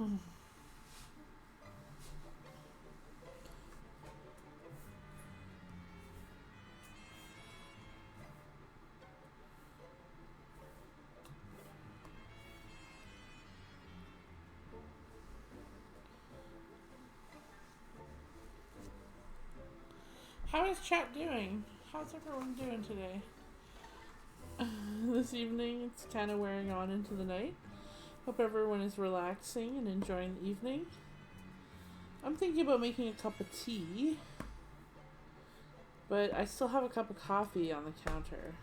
How is chat doing? How's everyone doing today? This evening, it's kind of wearing on into the night. Hope everyone is relaxing and enjoying the evening. I'm thinking about making a cup of tea, but I still have a cup of coffee on the counter.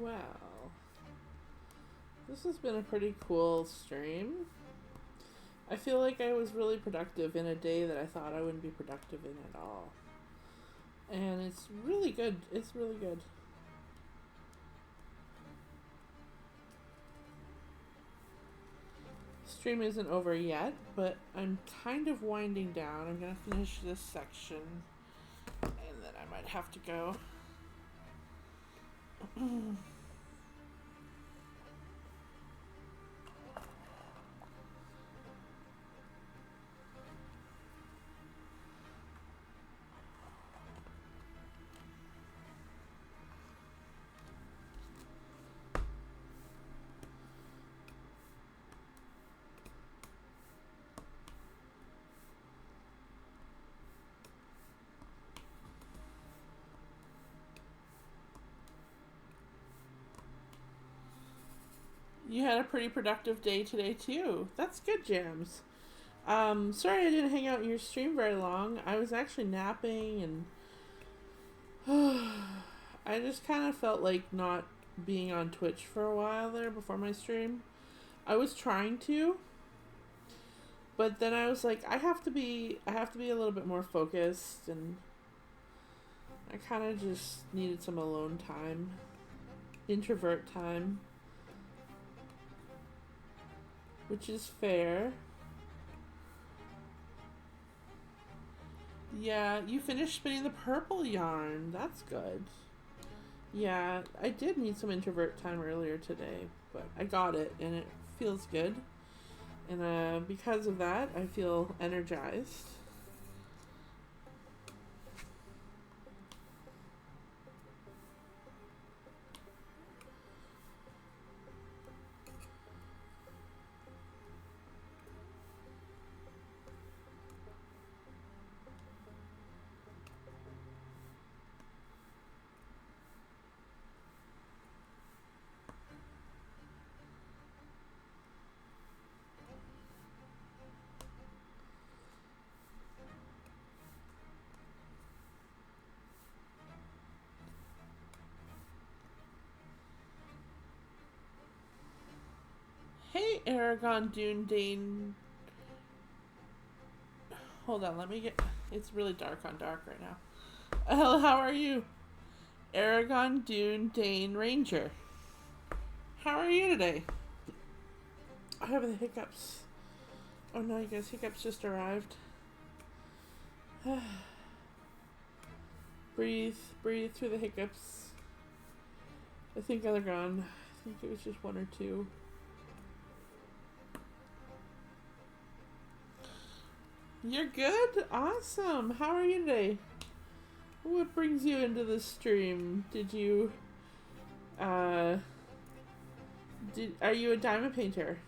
Well, this has been a pretty cool stream. I feel like I was really productive in a day that I thought I wouldn't be productive in at all. And it's really good. It's really good. Stream isn't over yet, but I'm kind of winding down. I'm going to finish this section, and then I might have to go. You had a pretty productive day today, too. That's good, Jams. Sorry I didn't hang out in your stream very long. I was actually napping, and I just kind of felt like not being on Twitch for a while there before my stream. I was trying to, but then I was like, I have to be a little bit more focused, and I kind of just needed some alone time, introvert time, which is fair. Yeah, you finished spinning the purple yarn. That's good. Yeah, I did need some introvert time earlier today, but I got it, and it feels good. And because of that, I feel energized. Hey, Aragon Dune Dane. Hold on, let me get... It's really dark on dark right now. Hello, how are you? Aragon Dune Dane Ranger. How are you today? I have the hiccups. Oh no, you guys, hiccups just arrived. Breathe through the hiccups. I think they're gone. I think it was just one or two. You're good? Awesome. How are you today? What brings you into the stream? Are you a diamond painter?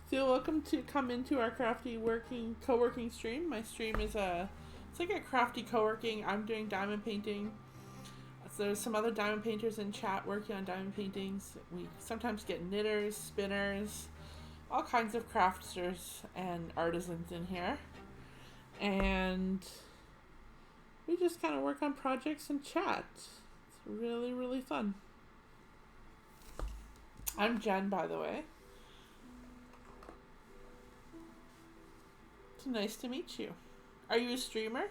Feel welcome to come into our crafty co-working stream. My stream is it's like a crafty co-working. I'm doing diamond painting. So there's some other diamond painters in chat working on diamond paintings. We sometimes get knitters, spinners, all kinds of crafters and artisans in here. And we just kind of work on projects and chat. It's really, really fun. I'm Jen, by the way. It's nice to meet you. Are you a streamer?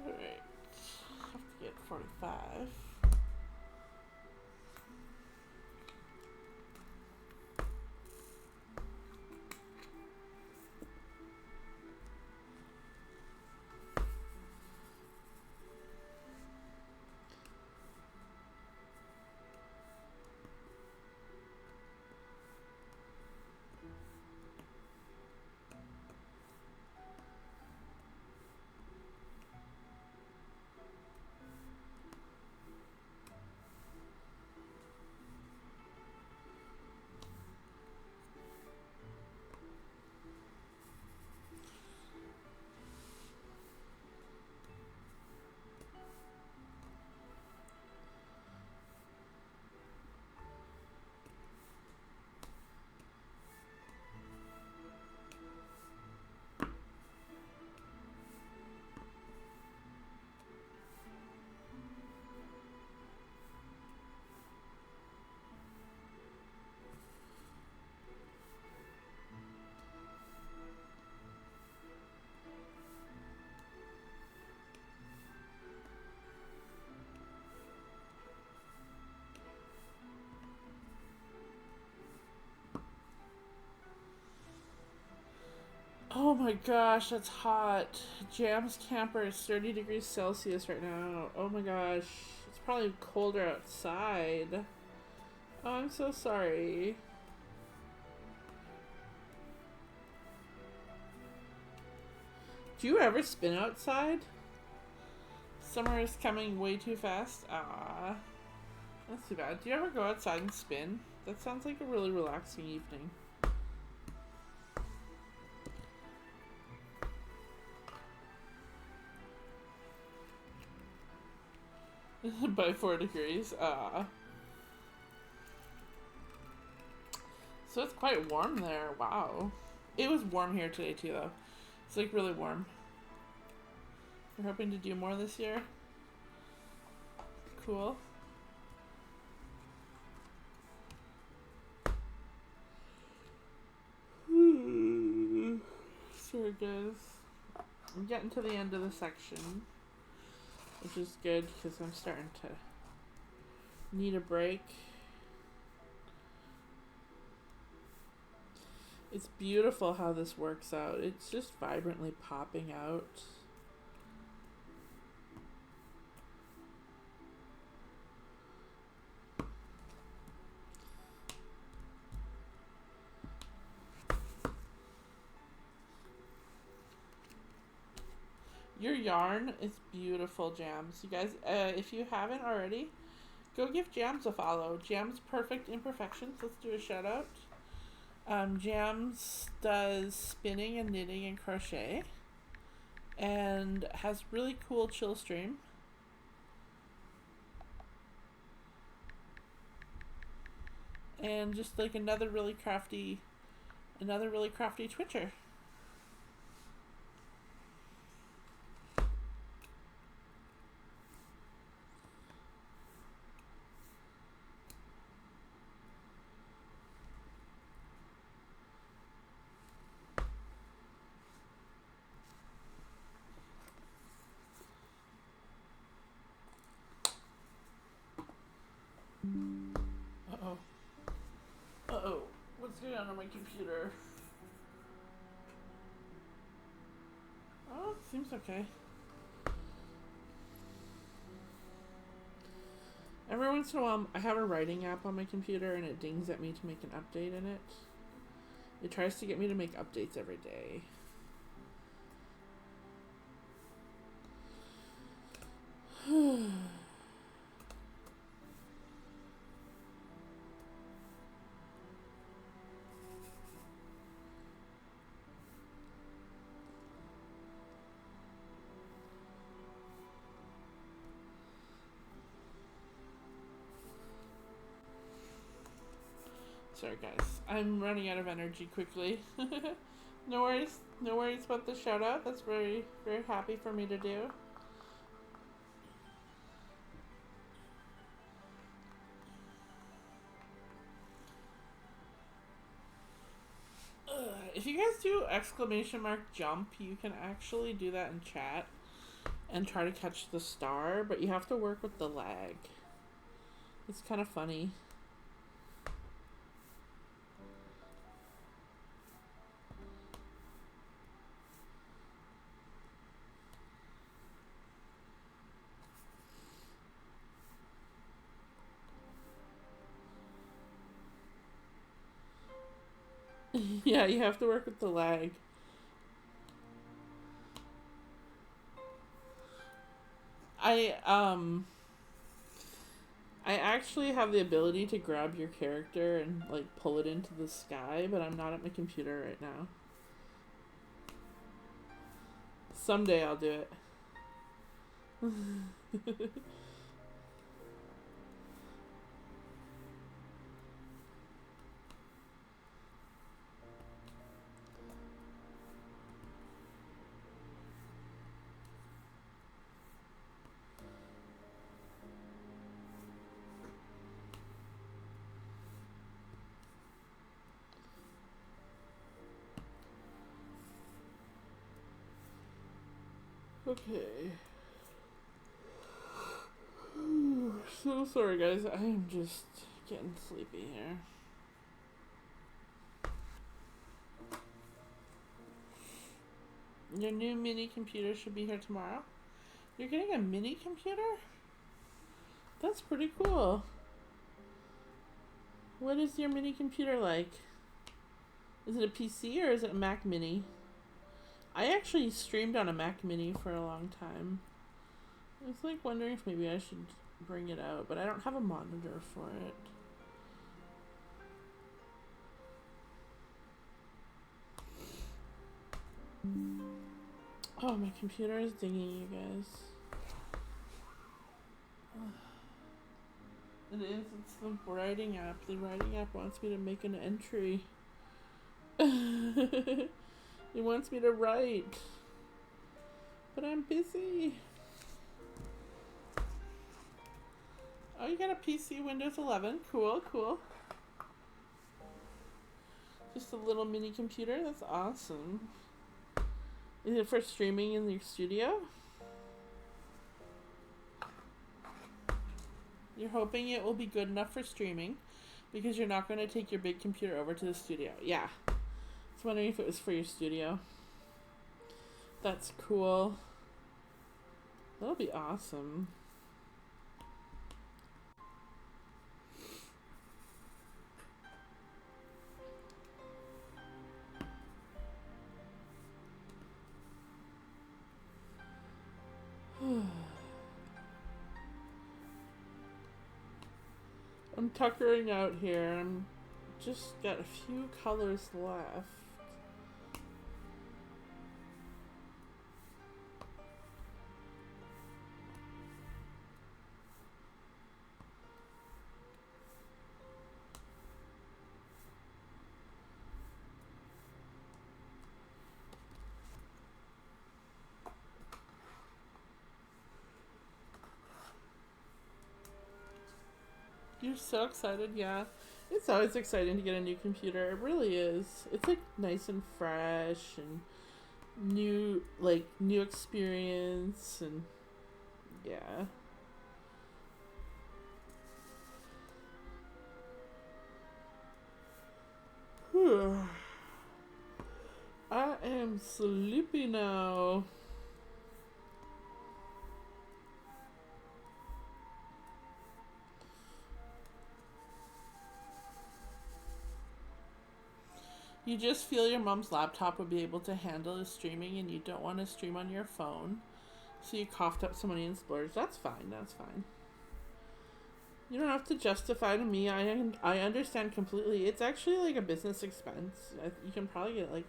Alright. Have to get 45. Oh my gosh, that's hot. Jam's camper is 30 degrees Celsius right now. Oh my gosh. It's probably colder outside. Oh, I'm so sorry. Do you ever spin outside? Summer is coming way too fast. Ah, that's too bad. Do you ever go outside and spin? That sounds like a really relaxing evening. By 4 degrees. Ah. So it's quite warm there. Wow. It was warm here today too, though. It's like really warm. We're hoping to do more this year. Cool. Sorry guys. I'm getting to the end of the section, which is good because I'm starting to need a break. It's beautiful how this works out. It's just vibrantly popping out. Your yarn is beautiful, Jams. You guys, if you haven't already, go give Jams a follow. Jams Perfect Imperfections. Let's do a shout out. Jams does spinning and knitting and crochet, and has really cool chill stream. And just like another really crafty Twitcher. Uh-oh. Uh-oh. What's going on my computer? Oh, it seems okay. Every once in a while, I have a writing app on my computer and it dings at me to make an update in it. It tries to get me to make updates every day. Sorry guys, I'm running out of energy quickly. No worries about the shout out. That's very, very happy for me to do. If you guys do !jump, you can actually do that in chat and try to catch the star, but you have to work with the lag. It's kind of funny. Yeah, you have to work with the lag. I actually have the ability to grab your character and like pull it into the sky, but I'm not at my computer right now. Someday I'll do it. Okay. So sorry guys, I am just getting sleepy here. Your new mini computer should be here tomorrow. You're getting a mini computer? That's pretty cool. What is your mini computer like? Is it a PC or is it a Mac Mini? I actually streamed on a Mac Mini for a long time. I was like wondering if maybe I should bring it out, but I don't have a monitor for it. Oh, my computer is dinging, you guys. It is. It's the writing app. The writing app wants me to make an entry. It wants me to write. But I'm busy. Oh, you got a PC Windows 11. Cool, cool. Just a little mini computer. That's awesome. Is it for streaming in your studio? You're hoping it will be good enough for streaming because you're not going to take your big computer over to the studio. Yeah. I was wondering if it was for your studio. That's cool. That'll be awesome. I'm tuckering out here. I'm just got a few colors left. You're so excited, yeah. It's always exciting to get a new computer. It really is. It's like nice and fresh and new experience and yeah. I am sleepy now. You just feel your mom's laptop would be able to handle the streaming and you don't want to stream on your phone. So you coughed up some money and splurged. That's fine, that's fine. You don't have to justify to me. I understand completely. It's actually like a business expense. You can probably get like,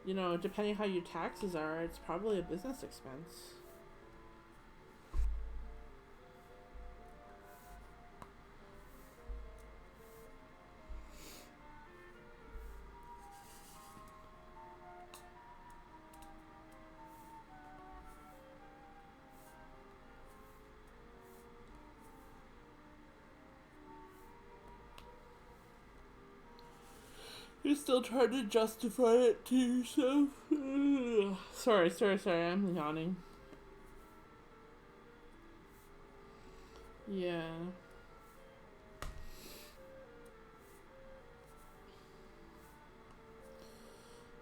you know, depending how your taxes are, it's probably a business expense. You're still trying to justify it to yourself. Sorry, I'm yawning. Yeah.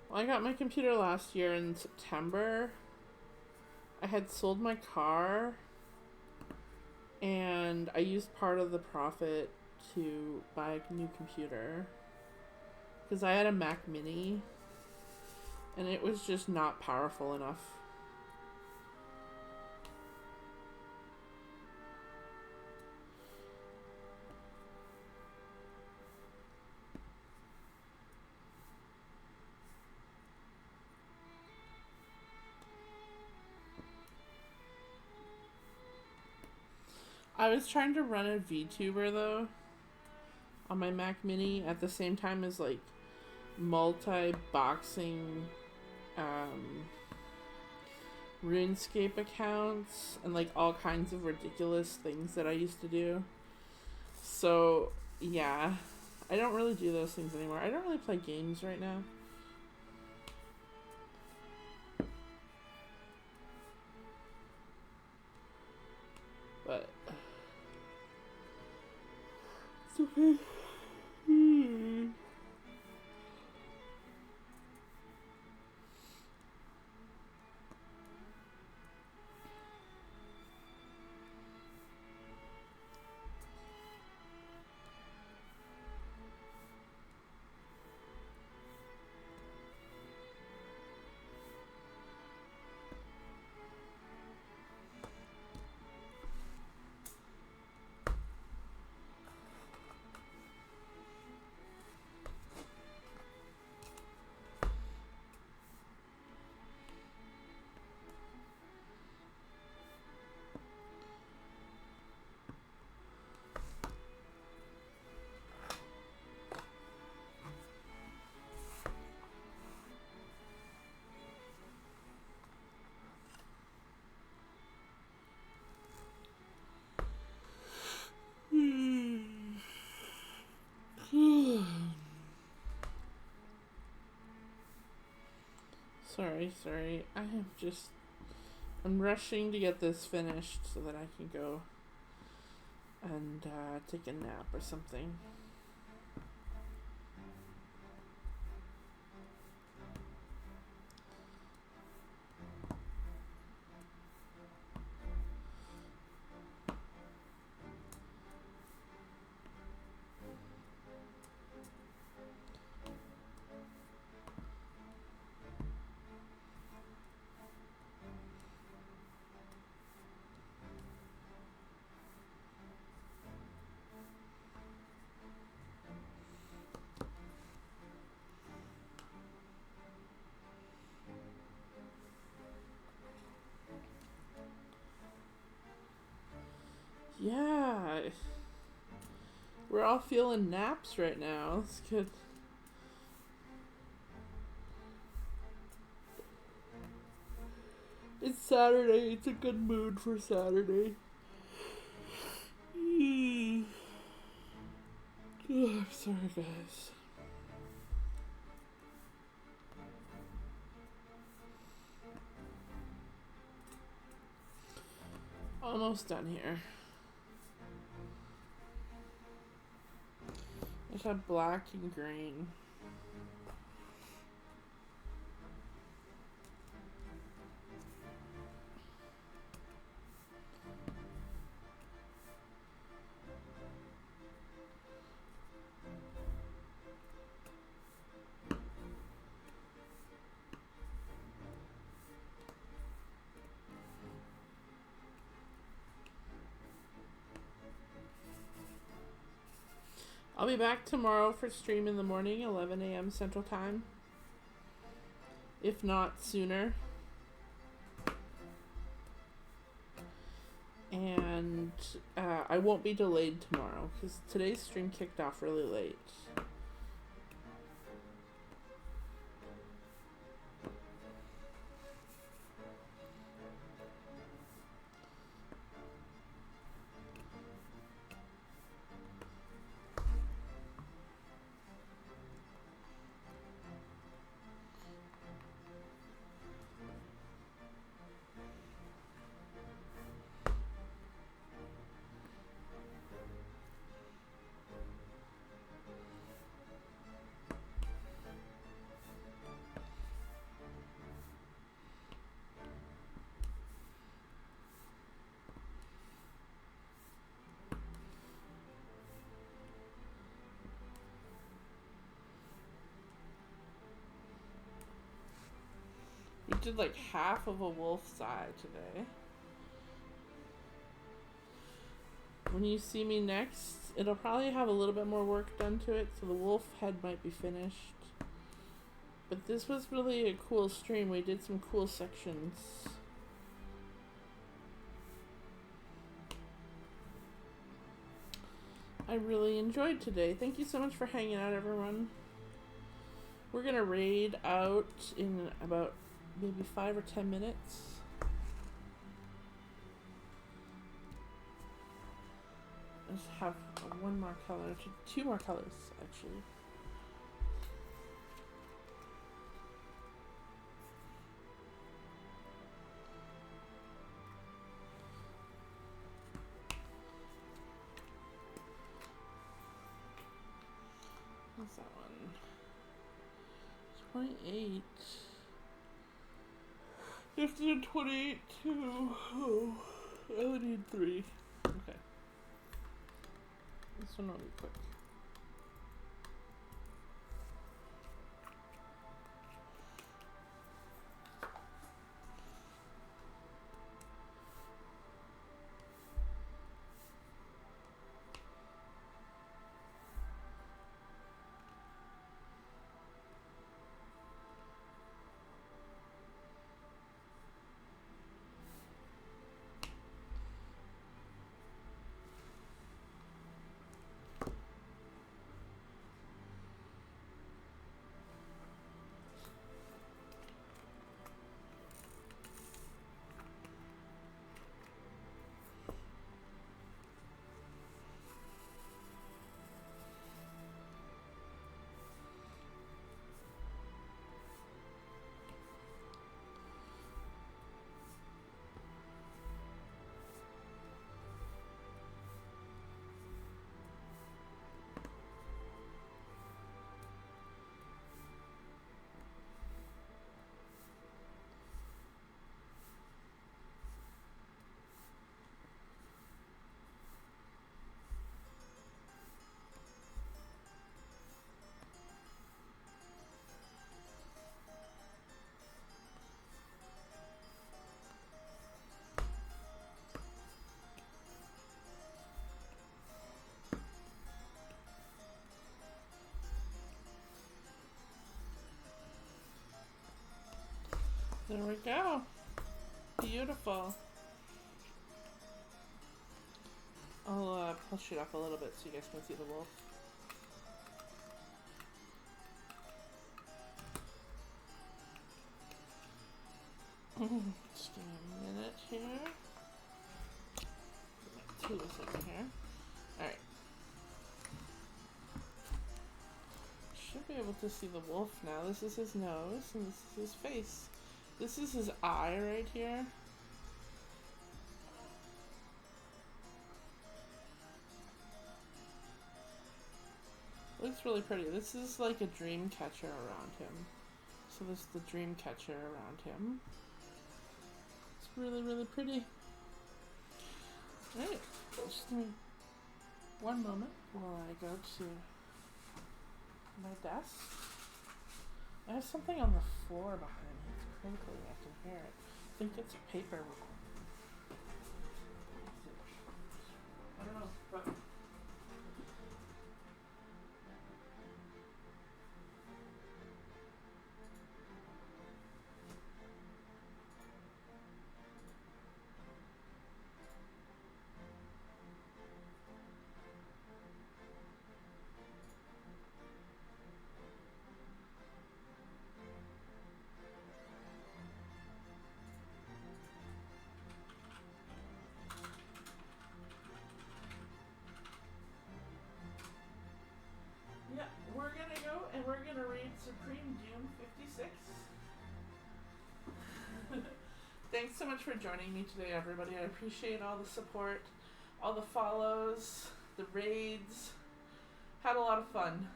Well, I got my computer last year in September. I had sold my car and I used part of the profit to buy a new computer. Because I had a Mac Mini and it was just not powerful enough. I was trying to run a VTuber though on my Mac Mini at the same time as like multi-boxing RuneScape accounts and like all kinds of ridiculous things that I used to do. So yeah, I don't really do those things anymore. I don't really play games right now. But it's okay. Sorry. I'm rushing to get this finished so that I can go and take a nap or something. Yeah, we're all feeling naps right now. It's good. It's Saturday. It's a good mood for Saturday. Oh, I'm sorry, guys. Almost done here. I have black and green. I'll be back tomorrow for stream in the morning, 11 a.m. Central Time. If not sooner. And I won't be delayed tomorrow because today's stream kicked off really late. We did like half of a wolf's eye today. When you see me next, it'll probably have a little bit more work done to it, so the wolf head might be finished. But this was really a cool stream. We did some cool sections. I really enjoyed today. Thank you so much for hanging out, everyone. We're gonna raid out in about maybe 5 or 10 minutes. Let's have one more color, two more colors actually. What's that one? 28. 50 and 28 too. Oh, I only need 3. Okay. This one will be quick. There we go. Beautiful. I'll push it up a little bit so you guys can see the wolf. Just give me a minute here. Put my tools in here. Alright. Should be able to see the wolf now. This is his nose and this is his face. This is his eye right here. Looks really pretty. This is like a dream catcher around him. So this is the dream catcher around him. It's really, really pretty. Alright, just give me one moment while I go to my desk. I have something on the floor behind me. It's crinkly. I can hear it. I think it's paper. I don't know, but yeah, we're gonna go and we're gonna read Supreme Doom 56. Thanks so much for joining me today, everybody. I appreciate all the support, all the follows, the raids. Had a lot of fun.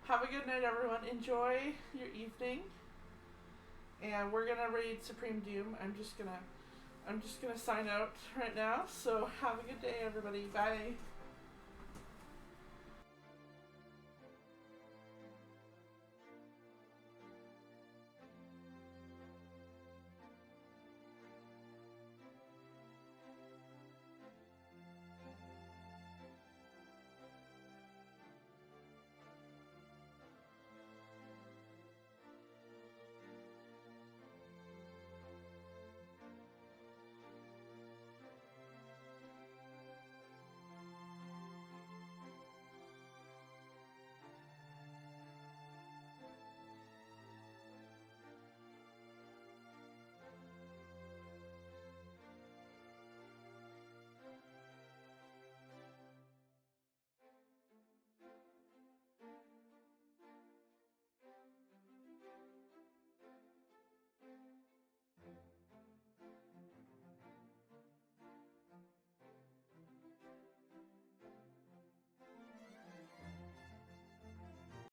Have a good night, everyone. Enjoy your evening. And we're gonna raid Supreme Doom. I'm just gonna sign out right now. So have a good day, everybody. Bye.